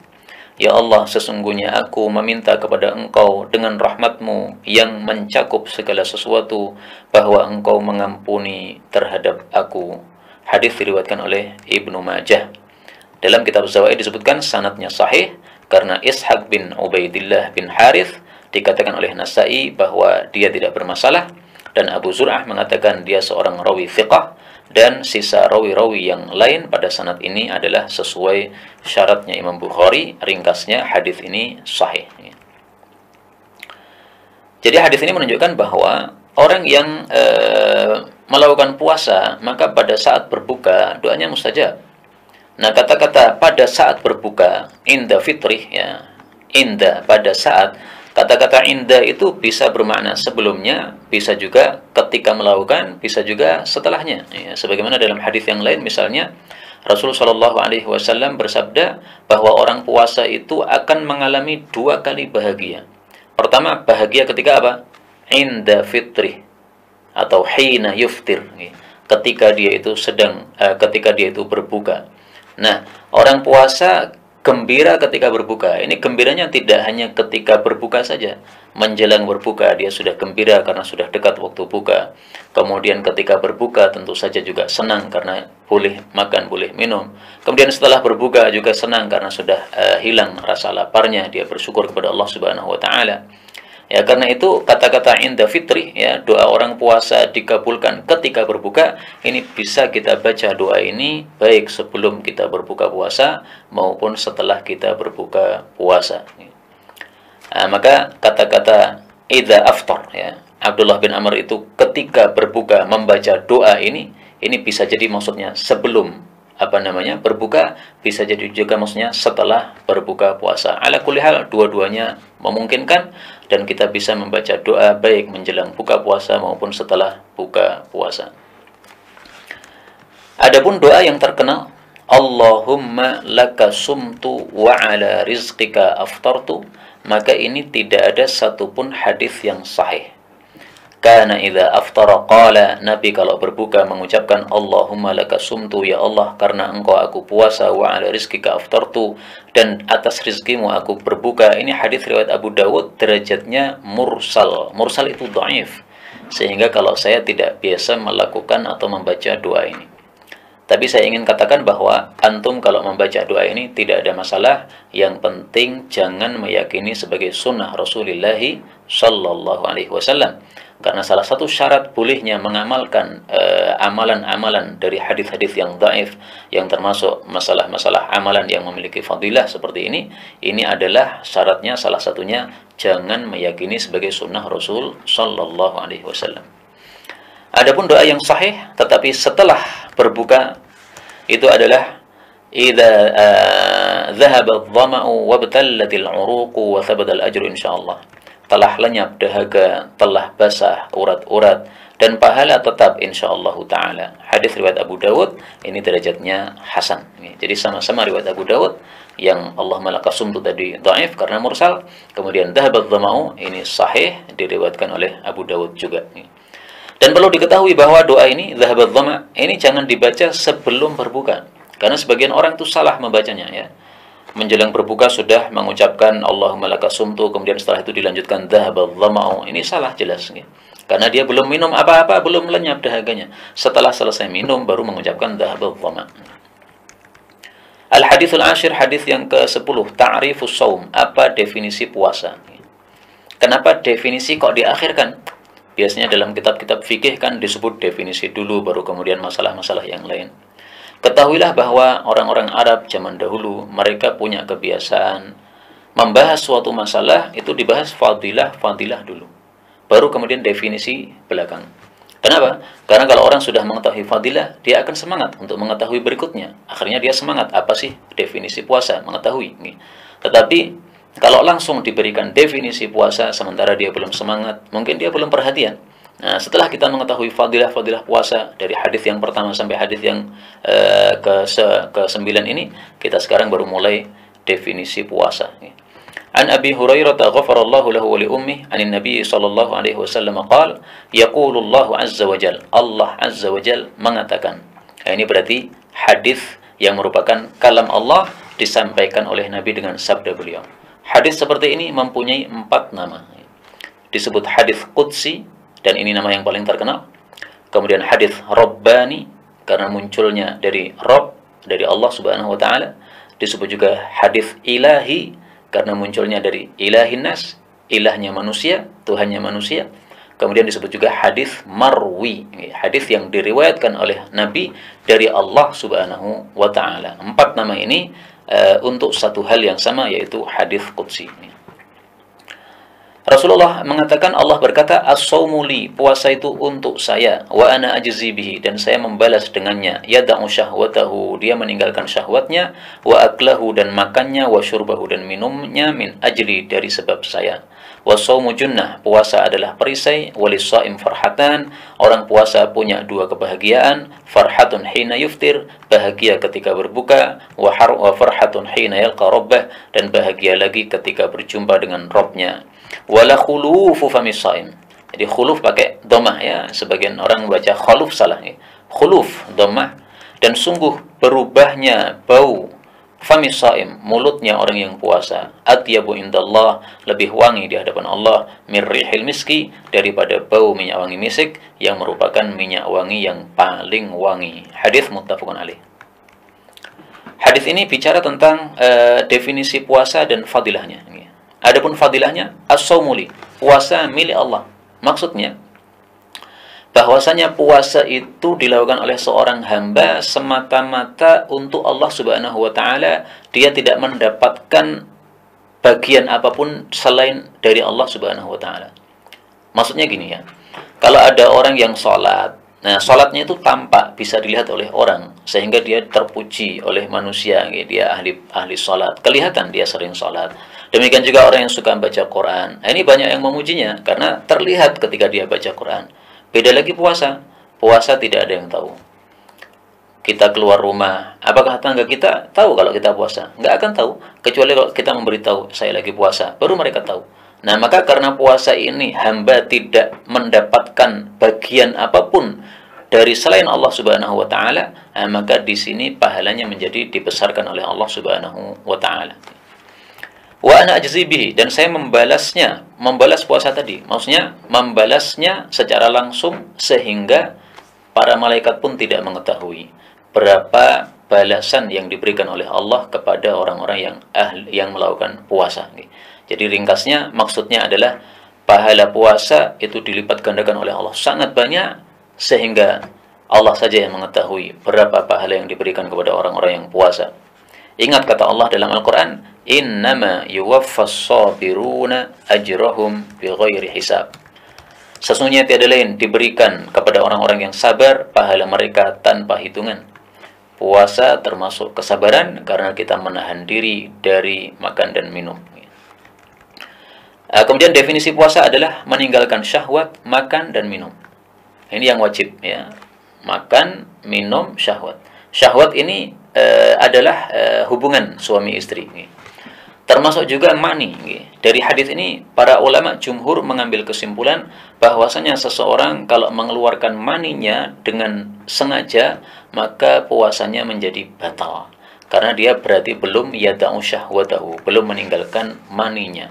S1: Ya Allah, sesungguhnya aku meminta kepada Engkau dengan rahmat-Mu yang mencakup segala sesuatu, bahwa Engkau mengampuni terhadap aku. Hadis diriwayatkan oleh Ibnu Majah. Dalam kitab Zawaid disebutkan sanadnya sahih, karena Ishaq bin Ubaidillah bin Harith dikatakan oleh Nasai bahwa dia tidak bermasalah, dan Abu Zur'ah mengatakan dia seorang rawi thiqah, dan sisa rawi-rawi yang lain pada sanad ini adalah sesuai syaratnya Imam Bukhari. Ringkasnya, hadis ini sahih. Jadi hadis ini menunjukkan bahwa orang yang melakukan puasa, maka pada saat berbuka doanya mustajab. Nah, kata-kata pada saat berbuka, inda fitrih, ya, inda pada saat, kata-kata inda itu bisa bermakna sebelumnya, bisa juga ketika melakukan, bisa juga setelahnya, ya, sebagaimana dalam hadis yang lain, misalnya Rasul Shallallahu Alaihi Wasallam bersabda bahwa orang puasa itu akan mengalami 2 kali bahagia. Pertama, bahagia ketika apa? Inda fitrih, atau hina yuftir, ketika dia itu ketika dia itu berbuka. Nah, orang puasa gembira ketika berbuka. Ini gembiranya tidak hanya ketika berbuka saja. Menjelang berbuka dia sudah gembira karena sudah dekat waktu buka. Kemudian ketika berbuka tentu saja juga senang karena boleh makan, boleh minum. Kemudian setelah berbuka juga senang karena sudah hilang rasa laparnya. Dia bersyukur kepada Allah Subhanahu wa taala. Ya, karena itu kata-kata inda fitri, ya, doa orang puasa dikabulkan ketika berbuka, ini bisa kita baca doa ini baik sebelum kita berbuka puasa maupun setelah kita berbuka puasa. Nah, maka kata-kata idza aftar, ya, Abdullah bin Amr itu ketika berbuka membaca doa ini bisa jadi maksudnya sebelum berbuka, bisa jadi juga maksudnya setelah berbuka puasa. Ala kulli hal, dua-duanya memungkinkan dan kita bisa membaca doa baik menjelang buka puasa maupun setelah buka puasa. Adapun doa yang terkenal, Allahumma laka sumtu wa ala rizqika aftartu, maka ini tidak ada satupun hadis yang sahih. Kana idza aftara qala, Nabi kalau berbuka mengucapkan Allahumma laka sumtu, ya Allah karena engkau aku puasa, wa ala rizqika aftartu, dan atas rizkimu aku berbuka. Ini hadis riwayat Abu Dawud, derajatnya mursal. Mursal itu dhaif, sehingga kalau saya tidak biasa melakukan atau membaca doa ini. Tapi saya ingin katakan bahwa antum kalau membaca doa ini tidak ada masalah. Yang penting jangan meyakini sebagai sunnah Rasulullah sallallahu alaihi wasallam. Karena salah satu syarat bolehnya mengamalkan amalan-amalan dari hadis-hadis yang dhaif, yang termasuk masalah-masalah amalan yang memiliki fadilah seperti ini adalah syaratnya, salah satunya jangan meyakini sebagai sunnah Rasul sallallahu alaihi wasallam. Adapun doa yang sahih tetapi setelah berbuka itu adalah idza dhahaba adh-dhama'u wabtallatil 'uruqu wa thabata al-ajru insyaallah. Telah lenyap dahaga, telah basah urat-urat, dan pahala tetap insyaallah taala. Hadis riwayat Abu Dawud, ini derajatnya hasan. Jadi sama-sama riwayat Abu Dawud. Yang Allahumma laka sumtu tadi dhaif karena mursal, kemudian dhahaba adh-dhama'u ini sahih diriwayatkan oleh Abu Dawud juga. Dan perlu diketahui bahwa doa ini, dhahabat dhama, ini jangan dibaca sebelum berbuka. Karena sebagian orang itu salah membacanya, ya. Menjelang berbuka sudah mengucapkan Allahumma laka sumtu, kemudian setelah itu dilanjutkan dhahabat dhama'u. Ini salah jelas, ya. Karena dia belum minum apa-apa, belum lenyap dahaganya. Setelah selesai minum baru mengucapkan dhahabat dhama. Al-hadithul ashir, hadis yang ke-10, ta'rifus shaum, apa definisi puasa? Kenapa definisi kok diakhirkan? Biasanya dalam kitab-kitab fikih kan disebut definisi dulu, baru kemudian masalah-masalah yang lain. Ketahuilah bahwa orang-orang Arab zaman dahulu, mereka punya kebiasaan membahas suatu masalah, itu dibahas fadilah dulu. Baru kemudian definisi belakang. Kenapa? Karena kalau orang sudah mengetahui fadilah, dia akan semangat untuk mengetahui berikutnya. Akhirnya dia semangat, apa sih definisi puasa? Mengetahui. Tetapi kalau langsung diberikan definisi puasa sementara dia belum semangat, mungkin dia belum perhatian. Nah, setelah kita mengetahui fadilah puasa dari hadis yang pertama sampai hadis yang ke-9 ini, kita sekarang baru mulai definisi puasa. An Abi Hurairah ghafarallahu lahu wa li ummi, anin Nabi sallallahu alaihi wasallam qala, yaqulullahu azza wa jalla, Allah azza wa jalla mengatakan. Nah, ini berarti hadis yang merupakan kalam Allah disampaikan oleh Nabi dengan sabda beliau. Hadis seperti ini mempunyai 4 nama. Disebut hadis qudsi, dan ini nama yang paling terkenal. Kemudian hadis Rabbani, karena munculnya dari Rabb, dari Allah subhanahu wa ta'ala. Disebut juga hadis ilahi, karena munculnya dari ilahin nas, ilahnya manusia, Tuhannya manusia. Kemudian disebut juga hadis marwi, hadis yang diriwayatkan oleh Nabi dari Allah subhanahu wa ta'ala. 4 nama ini untuk satu hal yang sama, yaitu hadis qudsi. Rasulullah mengatakan, Allah berkata, as-shaumu li, puasa itu untuk saya, wa ana ajzi bihi, dan saya membalas dengannya, yada'u syahwatahu, dia meninggalkan syahwatnya, wa aklahu, dan makannya, wa syurbahu, dan minumnya, min ajli, dari sebab saya. Wa shaumu junnah, puasa adalah perisai, walis-shaim farhatan, orang puasa punya 2 kebahagiaan, farhatun hina yuftir, bahagia ketika berbuka, wa farhatun hina yalqa rabbah, dan bahagia lagi ketika berjumpa dengan Rabbnya. Wala khulufu famis shaim. Jadi khuluf pakai dhammah, ya. Sebagian orang baca khuluf salah, ya. Khuluf dhammah, dan sungguh berubahnya bau famis shaim, mulutnya orang yang puasa, atyabu indallah, lebih wangi di hadapan Allah, mir rihil miski, daripada bau minyak wangi misik, yang merupakan minyak wangi yang paling wangi. Hadis muttafaqun alaih. Hadis ini bicara tentang definisi puasa dan fadilahnya. Adapun fadilahnya as-saumu li, puasa milik Allah. Maksudnya bahwasanya puasa itu dilakukan oleh seorang hamba semata-mata untuk Allah Subhanahu wa taala, dia tidak mendapatkan bagian apapun selain dari Allah Subhanahu wa taala. Maksudnya gini ya. Kalau ada orang yang sholat, nah sholatnya itu tampak bisa dilihat oleh orang sehingga dia terpuji oleh manusia, dia ahli sholat, kelihatan dia sering sholat. Demikian juga orang yang suka baca Quran. Nah, ini banyak yang memujinya karena terlihat ketika dia baca Quran. Beda lagi puasa. Puasa tidak ada yang tahu. Kita keluar rumah, apakah tetangga kita tahu kalau kita puasa? Nggak akan tahu, kecuali kalau kita memberitahu saya lagi puasa, baru mereka tahu. Nah, maka karena puasa ini hamba tidak mendapatkan bagian apapun dari selain Allah Subhanahu wa taala, maka di sini pahalanya menjadi dibesarkan oleh Allah Subhanahu wa taala. Wa ana ajzi bihi, dan saya membalas puasa tadi. Maksudnya membalasnya secara langsung sehingga para malaikat pun tidak mengetahui berapa balasan yang diberikan oleh Allah kepada orang-orang yang melakukan puasa. Jadi ringkasnya maksudnya adalah pahala puasa itu dilipat gandakan oleh Allah sangat banyak sehingga Allah saja yang mengetahui berapa pahala yang diberikan kepada orang-orang yang puasa. Ingat kata Allah dalam Al-Quran, innama yuwaffas sabiruna ajrahum bighairi hisab. Sesungguhnya tiada lain diberikan kepada orang-orang yang sabar pahala mereka tanpa hitungan. Puasa termasuk kesabaran karena kita menahan diri dari makan dan minum. Kemudian definisi puasa adalah meninggalkan syahwat, makan dan minum. Ini yang wajib ya. Makan, minum, syahwat. Syahwat ini adalah hubungan suami istri. Termasuk juga mani. Dari hadis ini para ulama jumhur mengambil kesimpulan bahwasanya seseorang kalau mengeluarkan maninya dengan sengaja maka puasanya menjadi batal. Karena dia berarti belum yada'u syahwatahu, belum meninggalkan maninya.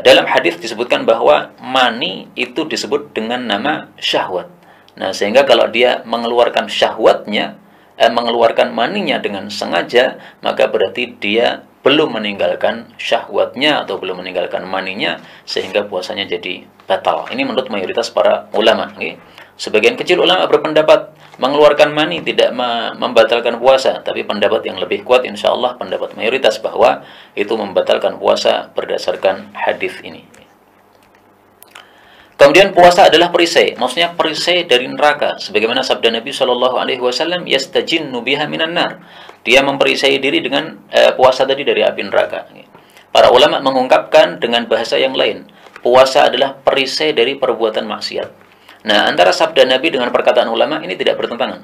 S1: Dalam hadis disebutkan bahwa mani itu disebut dengan nama syahwat. Nah, sehingga kalau dia mengeluarkan syahwatnya, mengeluarkan maninya dengan sengaja, maka berarti dia belum meninggalkan syahwatnya atau belum meninggalkan maninya, sehingga puasanya jadi batal. Ini menurut mayoritas para ulama. Sebagian kecil ulama berpendapat mengeluarkan mani tidak membatalkan puasa, tapi pendapat yang lebih kuat insya Allah pendapat mayoritas bahwa itu membatalkan puasa berdasarkan hadis ini. Kemudian puasa adalah perisai, maksudnya perisai dari neraka, sebagaimana sabda Nabi Shallallahu Alaihi Wasallam, yastajinnu biha minan nar. Dia memperisai diri dengan puasa tadi dari api neraka. Para ulama mengungkapkan dengan bahasa yang lain, puasa adalah perisai dari perbuatan maksiat. Nah, antara sabda Nabi dengan perkataan ulama ini tidak bertentangan.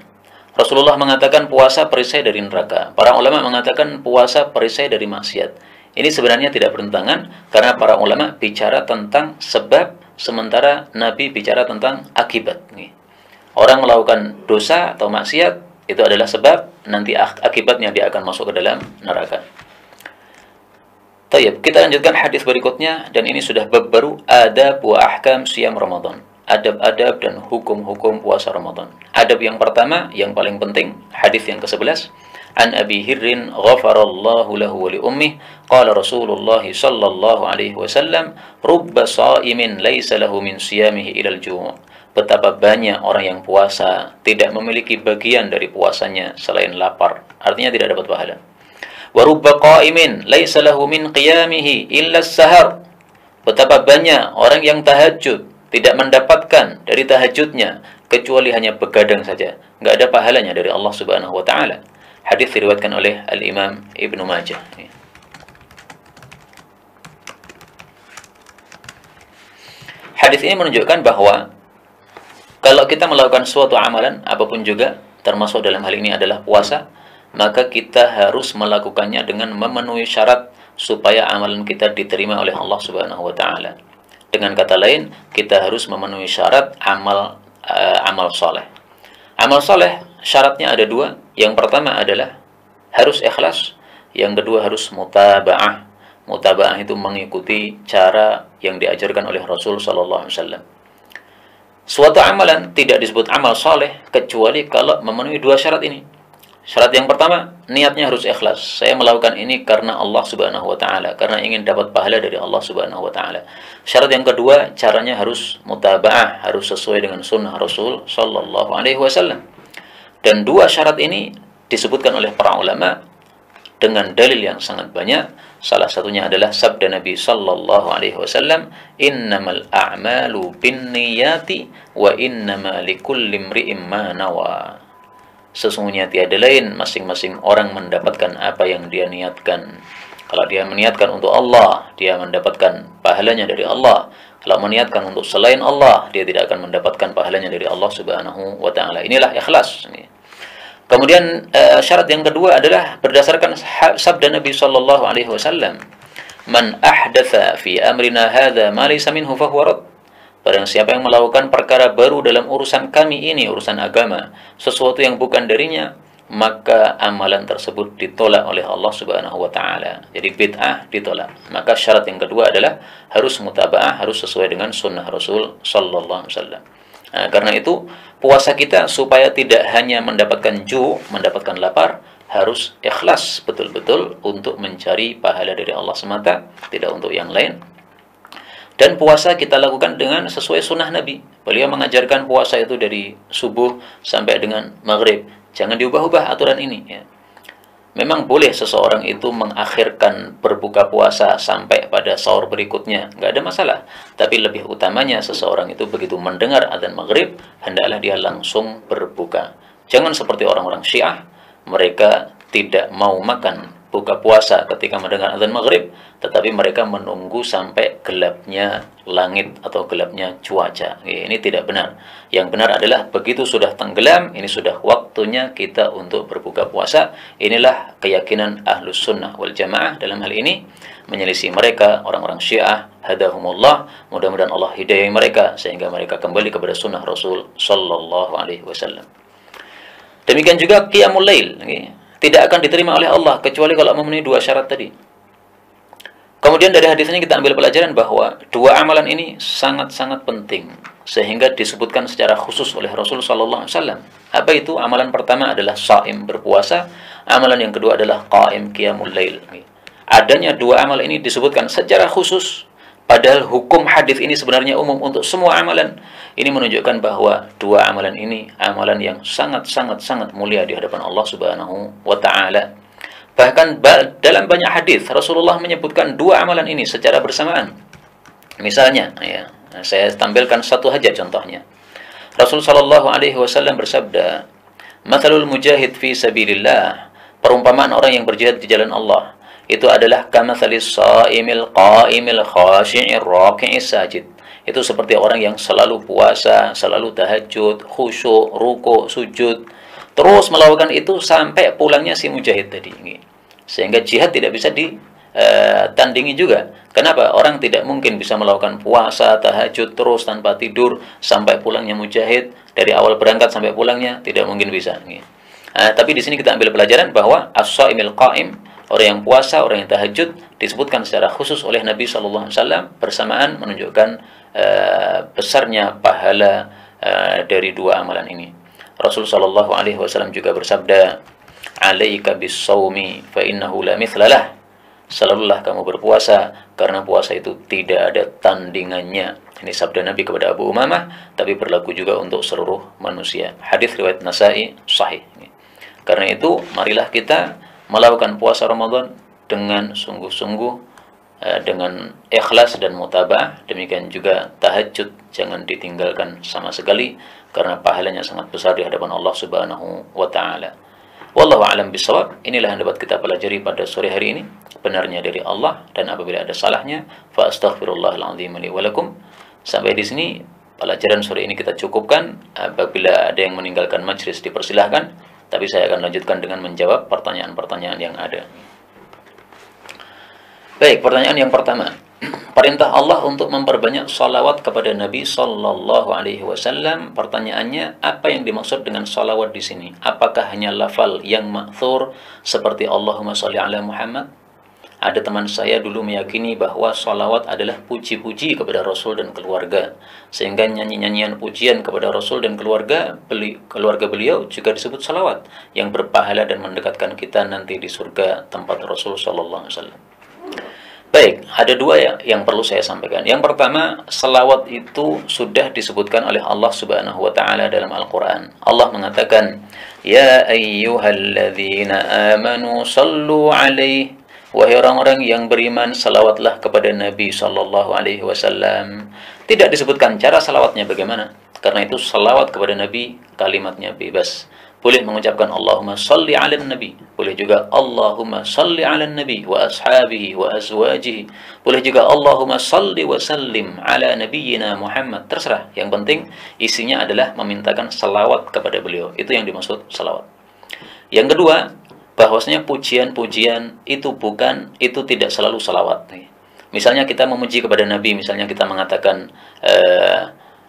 S1: Rasulullah mengatakan puasa perisai dari neraka. Para ulama mengatakan puasa perisai dari maksiat. Ini sebenarnya tidak bertentangan karena para ulama bicara tentang sebab, sementara Nabi bicara tentang akibat. Orang melakukan dosa atau maksiat itu adalah sebab, nanti akibatnya dia akan masuk ke dalam neraka. Tayyib, kita lanjutkan hadis berikutnya, dan ini sudah bab baru, adab wa ahkam siyam Ramadan. Adab-adab dan hukum-hukum puasa Ramadan. Adab yang pertama, yang paling penting, hadis yang ke-11. An Abi Hirrin ghafarallahu lahu wa li ummih qala Rasulullah sallallahu alaihi wasallam rubba sha'imin laisa lahu min siyamihi ilal ju'. Betapa banyak orang yang puasa tidak memiliki bagian dari puasanya selain lapar, artinya tidak dapat pahala. Wa rubba qa'imin laisa lahu min qiyamihi illa as-sahar. Betapa banyak orang yang tahajud tidak mendapatkan dari tahajudnya kecuali hanya begadang saja, enggak ada pahalanya dari Allah Subhanahu wa taala. Hadis diriwayatkan oleh Al-Imam Ibnu Majah. Hadis ini menunjukkan bahwa kalau kita melakukan suatu amalan apapun juga, termasuk dalam hal ini adalah puasa, maka kita harus melakukannya dengan memenuhi syarat supaya amalan kita diterima oleh Allah Subhanahu wa taala. Dengan kata lain, kita harus memenuhi syarat amal soleh. Amal soleh syaratnya ada dua. Yang pertama adalah harus ikhlas. Yang kedua harus mutaba'ah. Mutaba'ah itu mengikuti cara yang diajarkan oleh Rasul Sallallahu Alaihi Wasallam. Suatu amalan tidak disebut amal soleh kecuali kalau memenuhi dua syarat ini. Syarat yang pertama, niatnya harus ikhlas. Saya melakukan ini karena Allah Subhanahu wa taala, karena ingin dapat pahala dari Allah Subhanahu wa taala. Syarat yang kedua, caranya harus mutaba'ah, harus sesuai dengan sunnah Rasul sallallahu alaihi wasallam. Dan dua syarat ini disebutkan oleh para ulama dengan dalil yang sangat banyak. Salah satunya adalah sabda Nabi sallallahu alaihi wasallam, "Innamal a'malu binniyati wa innama likulli imri'in ma nawa." Sesungguhnya tiada lain, masing-masing orang mendapatkan apa yang dia niatkan. Kalau dia meniatkan untuk Allah, dia mendapatkan pahalanya dari Allah. Kalau meniatkan untuk selain Allah, dia tidak akan mendapatkan pahalanya dari Allah Subhanahu wa taala. Inilah ikhlas. Kemudian syarat yang kedua adalah berdasarkan sabda Nabi sallallahu alaihi wasallam, "Man ahdatsa fi amrina hadza ma laysa minhu fa huwa rad." Barang siapa yang melakukan perkara baru dalam urusan kami ini, urusan agama, sesuatu yang bukan darinya, maka amalan tersebut ditolak oleh Allah Subhanahu wa taala. Jadi bid'ah ditolak. Maka syarat yang kedua adalah harus mutaba'ah, harus sesuai dengan sunnah Rasul sallallahu alaihi wasallam. Nah, karena itu puasa kita supaya tidak hanya mendapatkan mendapatkan lapar, harus ikhlas betul-betul untuk mencari pahala dari Allah semata, tidak untuk yang lain. Dan puasa kita lakukan dengan sesuai sunnah Nabi. Beliau mengajarkan puasa itu dari subuh sampai dengan maghrib. Jangan diubah-ubah aturan ini. Ya. Memang boleh seseorang itu mengakhirkan berbuka puasa sampai pada sahur berikutnya. Nggak ada masalah. Tapi lebih utamanya seseorang itu begitu mendengar adzan maghrib, hendaklah dia langsung berbuka. Jangan seperti orang-orang Syiah. Mereka tidak mau makan buka puasa ketika mendengar adzan maghrib, tetapi mereka menunggu sampai gelapnya langit atau gelapnya cuaca. Ini tidak benar. Yang benar adalah begitu sudah tenggelam, ini sudah waktunya kita untuk berbuka puasa. Inilah keyakinan Ahlus Sunnah wal Jamaah dalam hal ini, menyelisih mereka orang-orang Syiah. Hadahumullah, mudah-mudahan Allah hidayah mereka sehingga mereka kembali kepada sunnah Rasul sallallahu alaihi wasallam. Demikian juga qiyamul lail, tidak akan diterima oleh Allah kecuali kalau memenuhi dua syarat tadi. Kemudian dari hadis ini kita ambil pelajaran bahwa dua amalan ini sangat-sangat penting sehingga disebutkan secara khusus oleh Rasul sallallahu alaihi wasallam. Apa itu? Amalan pertama adalah shaim, berpuasa. Amalan yang kedua adalah qaim, qiyamul lail. Adanya dua amal ini disebutkan secara khusus, padahal hukum hadis ini sebenarnya umum untuk semua amalan. Ini menunjukkan bahwa dua amalan ini amalan yang sangat mulia di hadapan Allah Subhanahu wa taala. Bahkan dalam banyak hadis Rasulullah menyebutkan dua amalan ini secara bersamaan. Misalnya, ya, saya tampilkan satu saja contohnya. Rasul sallallahu alaihi wasallam bersabda, "Matsalul mujahid fi sabilillah," perumpamaan orang yang berjihad di jalan Allah, itu adalah kamatsalis shaimil qaimil khashi'ir raki'is sajid. Itu seperti orang yang selalu puasa, selalu tahajud, khusyuk, ruku', sujud, terus melakukan itu sampai pulangnya si mujahid tadi. Sehingga jihad tidak bisa ditandingi juga. Kenapa? Orang tidak mungkin bisa melakukan puasa, tahajud terus tanpa tidur sampai pulangnya mujahid, dari awal berangkat sampai pulangnya tidak mungkin bisa. Tapi di sini kita ambil pelajaran bahwa as-shaimil qaim, orang yang puasa, orang yang tahajud, disebutkan secara khusus oleh Nabi sallallahu alaihi wasallam, bersamaan menunjukkan besarnya pahala dari dua amalan ini. Rasul sallallahu alaihi wasallam juga bersabda, "Alaika bis-shaumi fa innahu la mithlalah." Selalulah kamu berpuasa karena puasa itu tidak ada tandingannya. Ini sabda Nabi kepada Abu Umamah, tapi berlaku juga untuk seluruh manusia. Hadis riwayat Nasa'i sahih. Karena itu, marilah kita melakukan puasa Ramadan dengan sungguh-sungguh, dengan ikhlas dan mutaba'ah. Demikian juga tahajud jangan ditinggalkan sama sekali karena pahalanya sangat besar di hadapan Allah Subhanahu wa taala. Wallahu a'lam bishawab. Inilah yang dapat kita pelajari pada sore hari ini. Benarnya dari Allah, dan apabila ada salahnya fa astaghfirullahal azim li wa lakum. Sampai di sini pelajaran sore ini kita cukupkan. Apabila ada yang meninggalkan majlis dipersilahkan, tapi saya akan lanjutkan dengan menjawab pertanyaan-pertanyaan yang ada. Baik, pertanyaan yang pertama. Perintah Allah untuk memperbanyak salawat kepada Nabi sallallahu alaihi wasallam. Pertanyaannya, apa yang dimaksud dengan salawat di sini? Apakah hanya lafal yang ma'thur seperti Allahumma shalli ala Muhammad, Ada teman saya dulu meyakini bahwa salawat adalah puji-puji kepada Rasul dan keluarga. Sehingga nyanyi-nyanyian pujian kepada Rasul dan keluarga beliau juga disebut salawat, yang berpahala dan mendekatkan kita nanti di surga tempat Rasul sallallahu alaihi wasallam. Baik, ada dua yang perlu saya sampaikan. Yang pertama, salawat itu sudah disebutkan oleh Allah Subhanahu wa taala dalam Al-Qur'an. Allah mengatakan, "Ya ayyuhalladzina amanu sallu alaihi." Wahai orang-orang yang beriman, salawatlah kepada Nabi sallallahu alaihi wasallam. Tidak disebutkan cara salawatnya bagaimana. Karena itu salawat kepada Nabi kalimatnya bebas. Boleh mengucapkan Allahumma salli ala nabi, boleh juga Allahumma salli ala nabi wa ashabihi wa azwajihi, boleh juga Allahumma salli wa sallim ala nabiyyina Muhammad. Terserah, yang penting isinya adalah memintakan salawat kepada beliau. Itu yang dimaksud salawat. Yang kedua, bahwasanya pujian-pujian itu tidak selalu salawat. Misalnya kita memuji kepada Nabi, misalnya kita mengatakan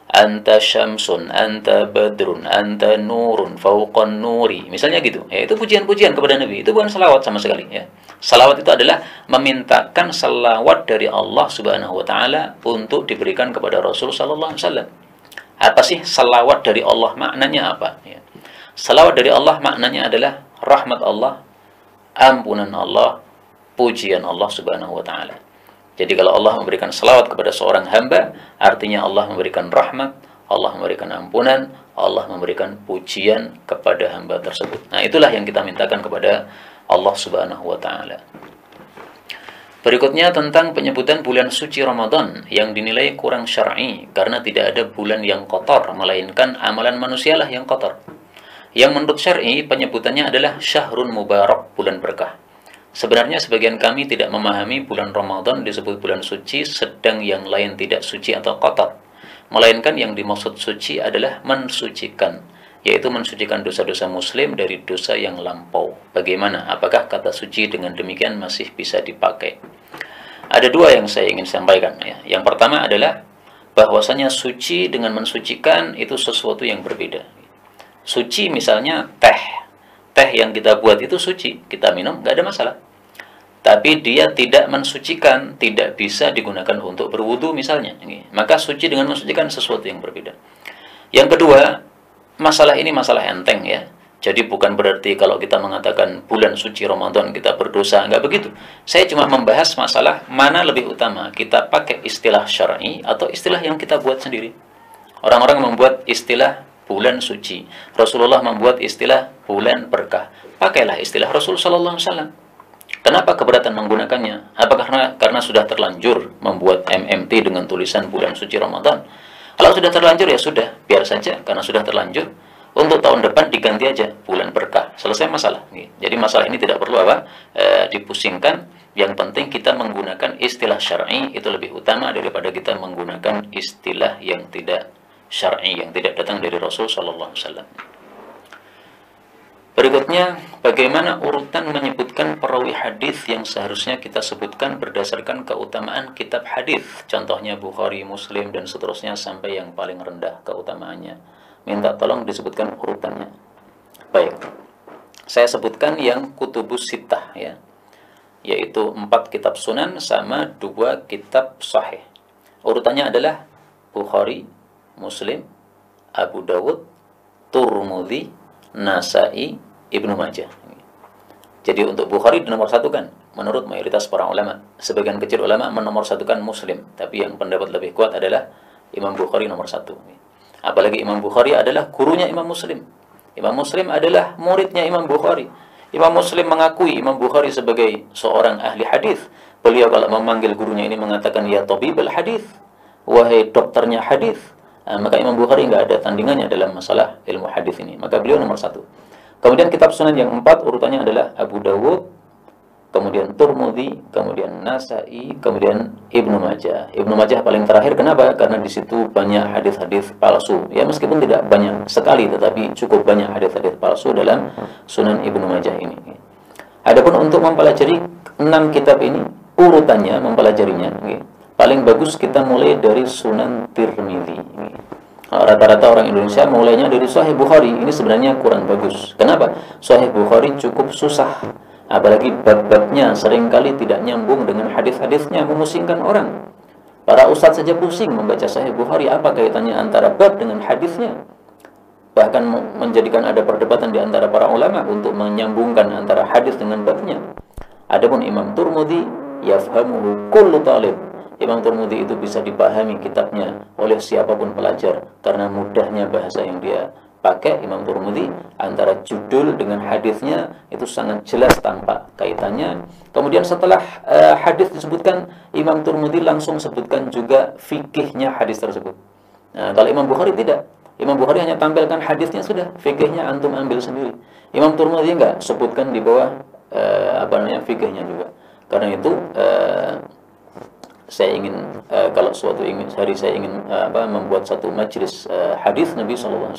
S1: anta syamsun, anta badrun, anta nurun, fauqan nuri. Misalnya gitu. Ya, itu pujian-pujian kepada Nabi. Itu bukan salawat sama sekali, ya. Salawat itu adalah memintakan salawat dari Allah Subhanahu wa taala untuk diberikan kepada Rasul sallallahu alaihi wasallam. Apa sih salawat dari Allah? Maknanya apa? Ya. Salawat dari Allah maknanya adalah rahmat Allah, ampunan Allah, pujian Allah Subhanahu wa taala. Jadi kalau Allah memberikan salawat kepada seorang hamba, artinya Allah memberikan rahmat, Allah memberikan ampunan, Allah memberikan pujian kepada hamba tersebut. Nah, itulah yang kita mintakan kepada Allah Subhanahu wa taala. Berikutnya tentang penyebutan bulan suci Ramadan yang dinilai kurang syar'i karena tidak ada bulan yang kotor, melainkan amalan manusialah yang kotor. Yang menurut syar'i penyebutannya adalah syahrun mubarak, bulan berkah. Sebenarnya sebagian kami tidak memahami bulan Ramadan disebut bulan suci, sedang yang lain tidak suci atau kotor. Melainkan yang dimaksud suci adalah mensucikan, yaitu mensucikan dosa-dosa muslim dari dosa yang lampau. Bagaimana? Apakah kata suci dengan demikian masih bisa dipakai? Ada dua yang saya ingin sampaikan. Ya. Yang pertama adalah bahwasanya suci dengan mensucikan itu sesuatu yang berbeda. Suci misalnya teh yang kita buat itu suci, kita minum nggak ada masalah. Tapi dia tidak mensucikan, tidak bisa digunakan untuk berwudu misalnya. Maka suci dengan mensucikan sesuatu yang berbeda. Yang kedua, masalah ini masalah enteng, ya. Jadi bukan berarti kalau kita mengatakan bulan suci Ramadan kita berdosa, nggak begitu. Saya cuma membahas masalah mana lebih utama, kita pakai istilah syar'i atau istilah yang kita buat sendiri. Orang-orang membuat istilah bulan suci. Rasulullah membuat istilah bulan berkah. Pakailah istilah Rasul sallallahu alaihi wasallam. Kenapa keberatan menggunakannya? Apakah karena sudah terlanjur membuat MMT dengan tulisan bulan suci Ramadan? Kalau sudah terlanjur ya sudah, biar saja karena sudah terlanjur. Untuk tahun depan diganti aja bulan berkah. Selesai masalah. Jadi masalah ini tidak perlu dipusingkan. Yang penting kita menggunakan istilah syar'i itu lebih utama daripada kita menggunakan istilah yang tidak syar'i, yang tidak datang dari Rasul sallallahu alaihi wasallam. Berikutnya, bagaimana urutan menyebutkan perawi hadis yang seharusnya kita sebutkan berdasarkan keutamaan kitab hadis, contohnya Bukhari, Muslim dan seterusnya sampai yang paling rendah keutamaannya. Minta tolong disebutkan urutannya. Baik. Saya sebutkan yang kutubus sittah, ya. Yaitu 4 kitab sunan sama 2 kitab sahih. Urutannya adalah Bukhari, Muslim, Abu Dawud, Turmudi, Nasai, Ibnu Majah. Jadi untuk Bukhari nomor 1 kan, menurut mayoritas para ulama. Sebagian kecil ulama menomor satukan Muslim, tapi yang pendapat lebih kuat adalah Imam Bukhari nomor 1. Apalagi Imam Bukhari adalah gurunya Imam Muslim. Imam Muslim adalah muridnya Imam Bukhari. Imam Muslim mengakui Imam Bukhari sebagai seorang ahli hadis. Beliau kalau memanggil gurunya ini mengatakan ya tabibul hadis, wahai dokternya hadis. Maka Imam Bukhari nggak ada tandingannya dalam masalah ilmu hadis ini. Maka beliau nomor 1. Kemudian kitab sunan yang 4 urutannya adalah Abu Dawud, kemudian Turmudi, kemudian Nasai, kemudian Ibnu Majah. Ibnu Majah paling terakhir. Kenapa? Karena di situ banyak hadis-hadis palsu. Ya meskipun tidak banyak sekali, tetapi cukup banyak hadis-hadis palsu dalam Sunan Ibnu Majah ini. Adapun untuk mempelajari 6 kitab ini, urutannya mempelajarinya, paling bagus kita mulai dari Sunan Tirmidzi. Rata-rata orang Indonesia mulainya dari Sahih Bukhari. Ini sebenarnya kurang bagus. Kenapa? Sahih Bukhari cukup susah. Apalagi bab-babnya seringkali tidak nyambung dengan hadis-hadisnya, memusingkan orang. Para ustadz saja pusing membaca Sahih Bukhari, apa kaitannya antara bab dengan hadisnya? Bahkan menjadikan ada perdebatan di antara para ulama untuk menyambungkan antara hadis dengan babnya. Adapun Imam Tirmidzi, yafhamuhu kullu talib. Imam Tirmidzi itu bisa dipahami kitabnya oleh siapapun pelajar karena mudahnya bahasa yang dia pakai. Imam Tirmidzi antara judul dengan hadisnya itu sangat jelas tanpa kaitannya. Kemudian setelah hadis disebutkan, Imam Tirmidzi langsung sebutkan juga fikihnya hadis tersebut. Nah, kalau Imam Bukhari tidak. Imam Bukhari hanya tampilkan hadisnya, sudah, fikihnya antum ambil sendiri. Imam Tirmidzi enggak sebutkan di bawah fikihnya juga. Karena itu saya ingin kalau suatu hari saya ingin membuat satu majelis hadis Nabi SAW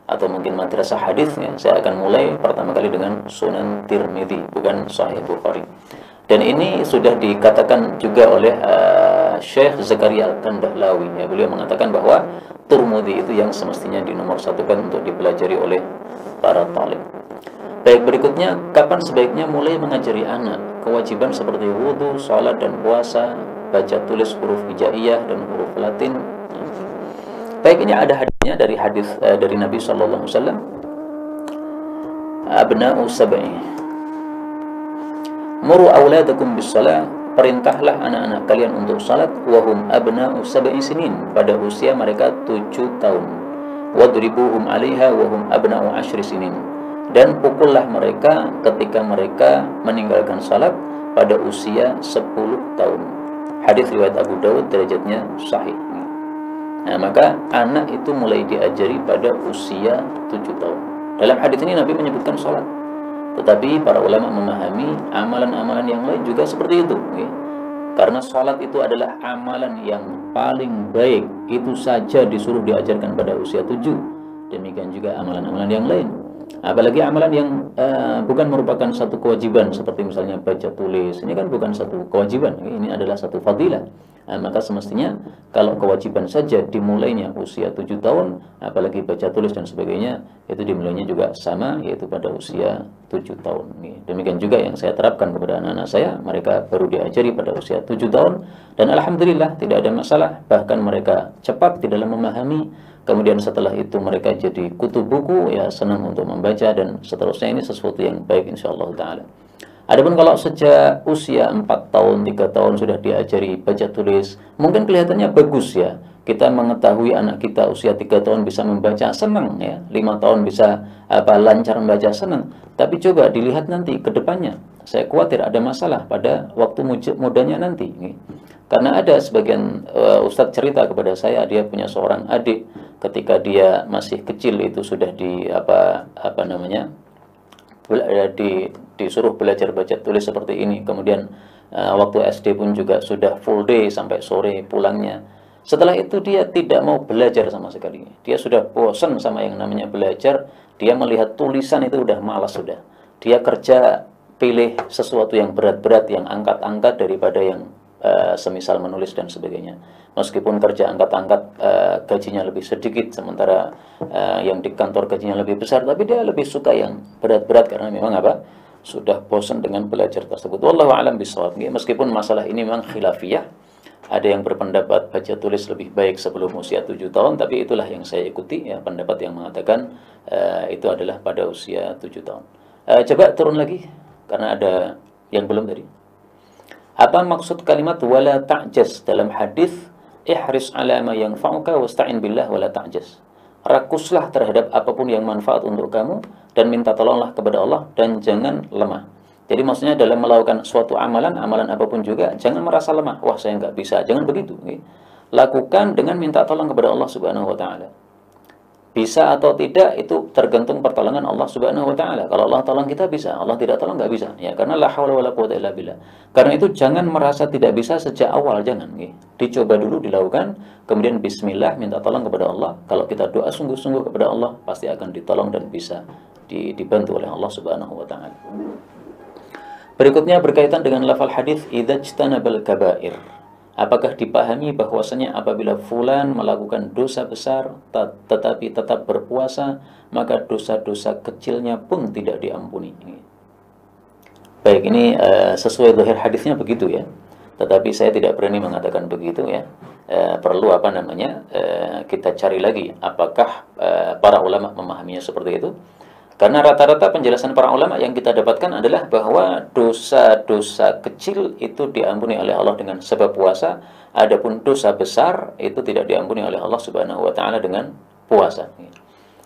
S1: atau mungkin madrasah hadisnya, saya akan mulai pertama kali dengan Sunan Tirmidzi, bukan Sahih Bukhari. Dan ini sudah dikatakan juga oleh Syekh Zakaria Al-Kandahlawi, ya, beliau mengatakan bahwa Tirmidzi itu yang semestinya dinomorsatukan untuk dipelajari oleh para talib. Baik, berikutnya, kapan sebaiknya mulai mengajari anak kewajiban seperti wudhu, sholat, dan puasa, baca tulis huruf hijaiyah dan huruf Latin? Baik, ini ada hadisnya dari hadis dari Nabi Sallallahu Alaihi Wasallam. Abna'u sab'i, muru awladakum bis shalah, perintahlah anak-anak kalian untuk salat, wahum abna'u sab'i sinin, pada usia mereka 7 tahun. Wadribuhum 'alaiha wahum abna'u 10 sinin, dan pukullah mereka ketika mereka meninggalkan salat pada usia 10 tahun. Hadis riwayat Abu Dawud, derajatnya sahih. Nah, maka anak itu mulai diajari pada usia 7 tahun. Dalam hadis ini Nabi menyebutkan salat, tetapi para ulama memahami amalan-amalan yang lain juga seperti itu, ya. Karena salat itu adalah amalan yang paling baik, itu saja disuruh diajarkan pada usia 7. Demikian juga amalan-amalan yang lain. Apalagi amalan yang bukan merupakan satu kewajiban, seperti misalnya baca tulis, ini kan bukan satu kewajiban, ini adalah satu fadilah. Maka semestinya kalau kewajiban saja dimulainya usia 7 tahun, apalagi baca tulis dan sebagainya, itu dimulainya juga sama, yaitu pada usia 7 tahun. Demikian juga yang saya terapkan kepada anak-anak saya, mereka baru diajari pada usia 7 tahun, dan alhamdulillah tidak ada masalah, bahkan mereka cepat di dalam memahami. Kemudian setelah itu mereka jadi kutu buku, ya, senang untuk membaca dan seterusnya. Ini sesuatu yang baik insyaallah ta'ala. Adapun kalau sejak usia 4 tahun, 3 tahun sudah diajari baca tulis, mungkin kelihatannya bagus, ya. Kita mengetahui anak kita usia 3 tahun bisa membaca, senang, ya. 5 tahun bisa lancar membaca, senang. Tapi coba dilihat nanti ke depannya. Saya khawatir ada masalah pada waktu mudanya nanti. Karena ada sebagian ustadz cerita kepada saya, dia punya seorang adik, ketika dia masih kecil itu sudah disuruh belajar baca tulis seperti ini. Kemudian waktu SD pun juga sudah full day sampai sore pulangnya. Setelah itu dia tidak mau belajar sama sekali. Dia sudah bosan sama yang namanya belajar. Dia melihat tulisan itu udah malas sudah. Dia kerja pilih sesuatu yang berat-berat, yang angkat-angkat daripada yang semisal menulis dan sebagainya. Meskipun kerja angkat-angkat gajinya lebih sedikit, sementara yang di kantor gajinya lebih besar, tapi dia lebih suka yang berat-berat karena memang sudah bosan dengan belajar tersebut. Wallahu a'lam bishawab. Meskipun masalah ini memang khilafiyah, ada yang berpendapat baca tulis lebih baik sebelum usia 7 tahun, tapi itulah yang saya ikuti, ya, pendapat yang mengatakan itu adalah pada usia 7 tahun. Coba turun lagi karena ada yang belum tadi. Apa maksud kalimat wala ta'jaz dalam hadis ihris ala ma yanfa'uka wasta'in billah wala ta'jaz? Rakuslah terhadap apapun yang manfaat untuk kamu dan minta tolonglah kepada Allah dan jangan lemah. Jadi maksudnya dalam melakukan suatu amalan apapun juga jangan merasa lemah. Wah, saya nggak bisa. Jangan begitu. Lakukan dengan minta tolong kepada Allah Subhanahu wa taala. Bisa atau tidak itu tergantung pertolongan Allah Subhanahu wa taala. Kalau Allah tolong kita bisa, Allah tidak tolong nggak bisa. Ya, karena la haula wala quwwata illa billah. Karena itu jangan merasa tidak bisa sejak awal, jangan. Dicoba dulu dilakukan, kemudian bismillah minta tolong kepada Allah. Kalau kita doa sungguh-sungguh kepada Allah, pasti akan ditolong dan bisa dibantu oleh Allah Subhanahu wa taala. Berikutnya berkaitan dengan lafal hadis idzajtanabal kaba'ir. Apakah dipahami bahwasanya apabila fulan melakukan dosa besar tetapi tetap berpuasa, maka dosa-dosa kecilnya pun tidak diampuni? Baik, ini sesuai zahir hadisnya begitu ya. Tetapi saya tidak berani mengatakan begitu ya. Perlu apa namanya? Kita cari lagi apakah para ulama memahaminya seperti itu. Karena rata-rata penjelasan para ulama yang kita dapatkan adalah bahwa dosa-dosa kecil itu diampuni oleh Allah dengan sebab puasa, adapun dosa besar itu tidak diampuni oleh Allah Subhanahu wa taala dengan puasa.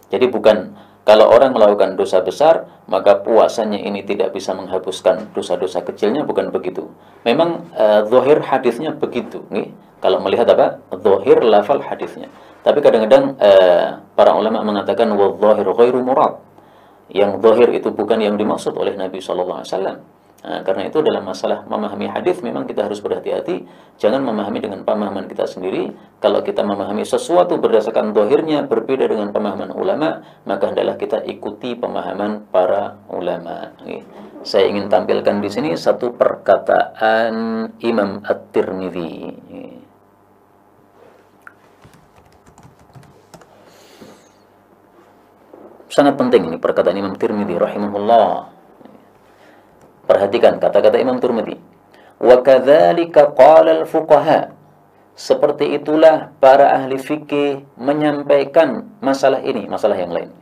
S1: Jadi bukan kalau orang melakukan dosa besar, maka puasanya ini tidak bisa menghapuskan dosa-dosa kecilnya, bukan begitu. Memang zahir hadisnya begitu, nih. Kalau melihat apa? Zahir lafal hadisnya. Tapi kadang-kadang para ulama mengatakan wadh-dhahiru ghairu murad. Yang zahir itu bukan yang dimaksud oleh Nabi Shallallahu Alaihi Wasallam. Nah, karena itu dalam masalah memahami hadis memang kita harus berhati-hati, jangan memahami dengan pemahaman kita sendiri. Kalau kita memahami sesuatu berdasarkan zahirnya berbeda dengan pemahaman ulama, maka hendaklah kita ikuti pemahaman para ulama. Saya ingin tampilkan di sini satu perkataan Imam At-Tirmidzi. Sangat penting ini perkataan Imam Tirmidzi rahimahullah. Perhatikan kata-kata Imam Tirmidzi. Wa kadzalika qala al-fuqaha. Seperti itulah para ahli fikih menyampaikan masalah ini, masalah yang lain.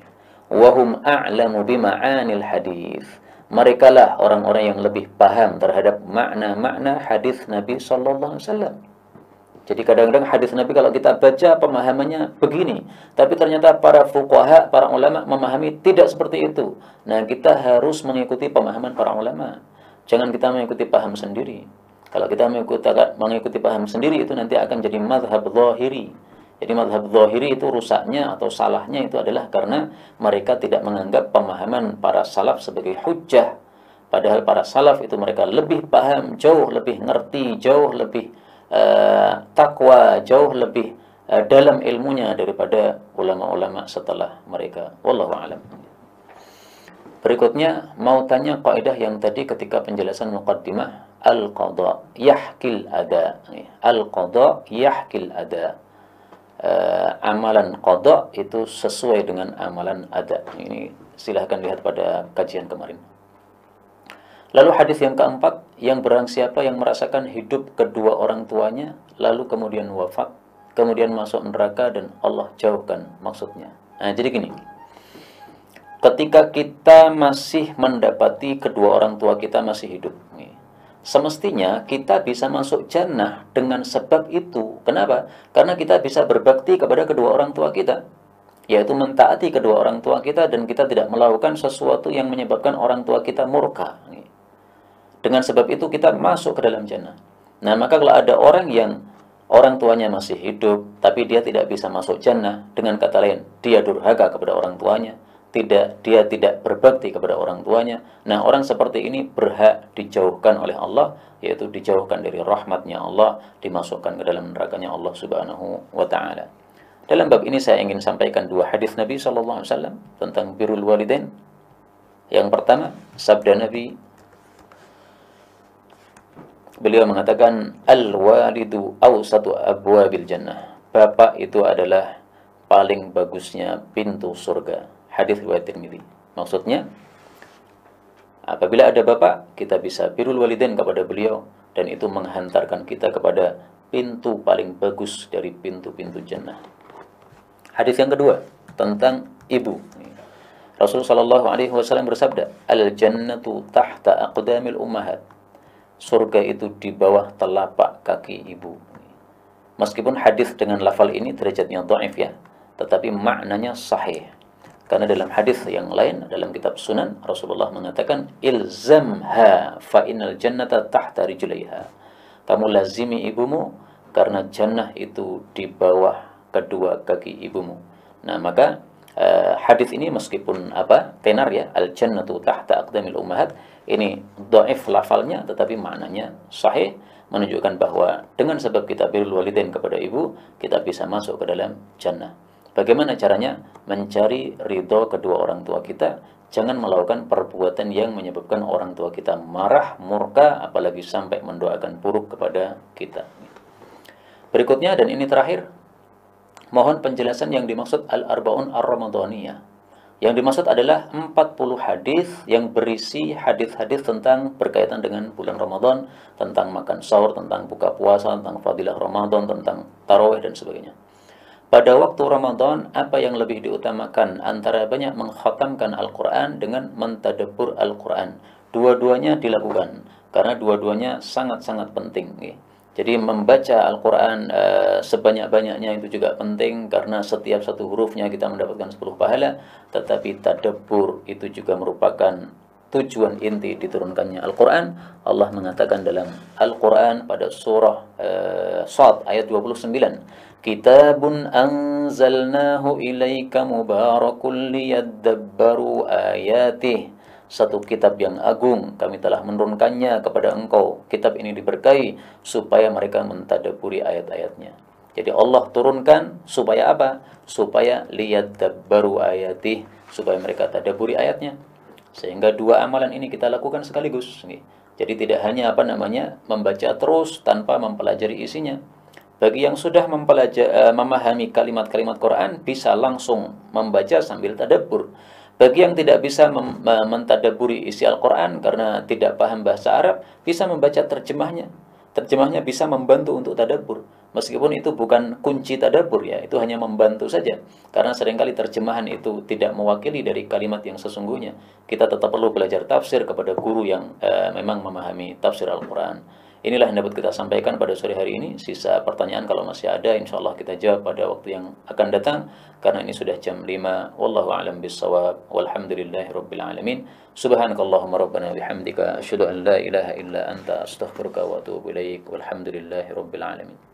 S1: Wa hum a'lamu bima'anil hadis. Mereka lah orang-orang yang lebih paham terhadap makna-makna hadis Nabi sallallahu alaihi wasallam. Jadi kadang-kadang hadis Nabi kalau kita baca pemahamannya begini, tapi ternyata para fuqaha, para ulama memahami tidak seperti itu. Nah, kita harus mengikuti pemahaman para ulama. Jangan kita mengikuti paham sendiri. Kalau kita mengikuti paham sendiri itu nanti akan jadi mazhab zahiri. Jadi mazhab zahiri itu rusaknya atau salahnya itu adalah karena mereka tidak menganggap pemahaman para salaf sebagai hujjah. Padahal para salaf itu mereka lebih paham, jauh lebih ngerti, jauh lebih takwa, jauh lebih dalam ilmunya daripada ulama-ulama setelah mereka. Wallahu a'lam. Berikutnya mau tanya kaidah yang tadi ketika penjelasan muqaddimah, al-qada yahkil ada. Al-qada yahkil ada. Amalan qada itu sesuai dengan amalan ada. Ini silahkan lihat pada kajian kemarin. Lalu hadis yang keempat, yang barang siapa yang merasakan hidup kedua orang tuanya, lalu kemudian wafat, kemudian masuk neraka dan Allah jauhkan, maksudnya. Nah, jadi gini, ketika kita masih mendapati kedua orang tua kita masih hidup, semestinya kita bisa masuk jannah dengan sebab itu. Kenapa? Karena kita bisa berbakti kepada kedua orang tua kita, yaitu mentaati kedua orang tua kita dan kita tidak melakukan sesuatu yang menyebabkan orang tua kita murka. Dengan sebab itu kita masuk ke dalam jannah. Nah, maka kalau ada orang yang orang tuanya masih hidup, tapi dia tidak bisa masuk jannah, dengan kata lain, dia durhaka kepada orang tuanya, dia tidak berbakti kepada orang tuanya. Nah, orang seperti ini berhak dijauhkan oleh Allah, yaitu dijauhkan dari rahmatnya Allah, dimasukkan ke dalam nerakanya Allah Subhanahu wa ta'ala. Dalam bab ini saya ingin sampaikan dua hadis Nabi SAW tentang birrul walidain. Yang pertama, sabda Nabi, beliau mengatakan, al-walidu awsatu abwabil jannah. Bapak itu adalah paling bagusnya pintu surga. Hadis riwayat Tirmidzi. Maksudnya, apabila ada bapak, kita bisa birrul walidain kepada beliau, dan itu menghantarkan kita kepada pintu paling bagus dari pintu-pintu jannah. Hadis yang kedua tentang ibu. Rasulullah Shallallahu Alaihi Wasallam bersabda, al-jannatu tahta aqdamil ummahat. Surga itu di bawah telapak kaki ibu. Meskipun hadis dengan lafal ini derajatnya dhaif ya, tetapi maknanya sahih. Karena dalam hadis yang lain dalam kitab Sunan, Rasulullah mengatakan, ilzamha fa innal jannata tahta rijlaiha. Kamu lazimi ibumu karena jannah itu di bawah kedua kaki ibumu. Nah, maka hadis ini meskipun tenar ya, al jannatu tahta aqdamil ummahat, ini dhaif lafalnya tetapi maknanya sahih, menunjukkan bahwa dengan sebab kita birrul walidain kepada ibu, kita bisa masuk ke dalam jannah. Bagaimana caranya? Mencari ridho kedua orang tua kita. Jangan melakukan perbuatan yang menyebabkan orang tua kita marah, murka, apalagi sampai mendoakan buruk kepada kita. Berikutnya, dan ini terakhir, mohon penjelasan yang dimaksud al-arba'un ar-ramadhaniyah, Yang dimaksud adalah 40 hadis yang berisi hadis-hadis tentang berkaitan dengan bulan Ramadan, tentang makan sahur, tentang buka puasa, tentang fadilah Ramadan, tentang tarawih dan sebagainya. Pada waktu Ramadan, apa yang lebih diutamakan antara banyak mengkhatamkan Al-Quran dengan mentadabbur Al-Quran? Dua-duanya dilakukan, karena dua-duanya sangat-sangat penting. Jadi membaca Al-Quran sebanyak-banyaknya itu juga penting, karena setiap satu hurufnya kita mendapatkan 10 pahala, tetapi tadabbur itu juga merupakan tujuan inti diturunkannya Al-Quran. Allah mengatakan dalam Al-Quran pada surah Shad ayat 29, Kitabun anzalnahu ilaika mubarakun liyadabbaru ayatih. Satu kitab yang agung kami telah menurunkannya kepada engkau. Kitab ini diberkahi supaya mereka mentadabburi ayat-ayatnya. Jadi Allah turunkan supaya apa? Supaya liyadabbaru ayatih, supaya mereka tadabburi ayatnya. Sehingga dua amalan ini kita lakukan sekaligus. Jadi tidak hanya membaca terus tanpa mempelajari isinya. Bagi yang sudah memahami kalimat-kalimat Quran, bisa langsung membaca sambil tadabbur. Bagi yang tidak bisa mentadabburi isi Al-Quran karena tidak paham bahasa Arab, bisa membaca terjemahnya. Terjemahnya bisa membantu untuk tadabbur. Meskipun itu bukan kunci tadabbur ya, itu hanya membantu saja. Karena seringkali terjemahan itu tidak mewakili dari kalimat yang sesungguhnya. Kita tetap perlu belajar tafsir kepada guru yang memang memahami tafsir Al-Quran. Inilah yang dapat kita sampaikan pada sore hari ini. Sisa pertanyaan kalau masih ada, insya Allah kita jawab pada waktu yang akan datang. Karena ini sudah jam 5. Wallahu a'lam bishawab. Walhamdulillahi rabbil alamin. Subhanakallahumma rabbana bihamdika. Asyhadu an la ilaha illa anta astaghfiruka wa atubu ilaik. Walhamdulillahi rabbil alamin.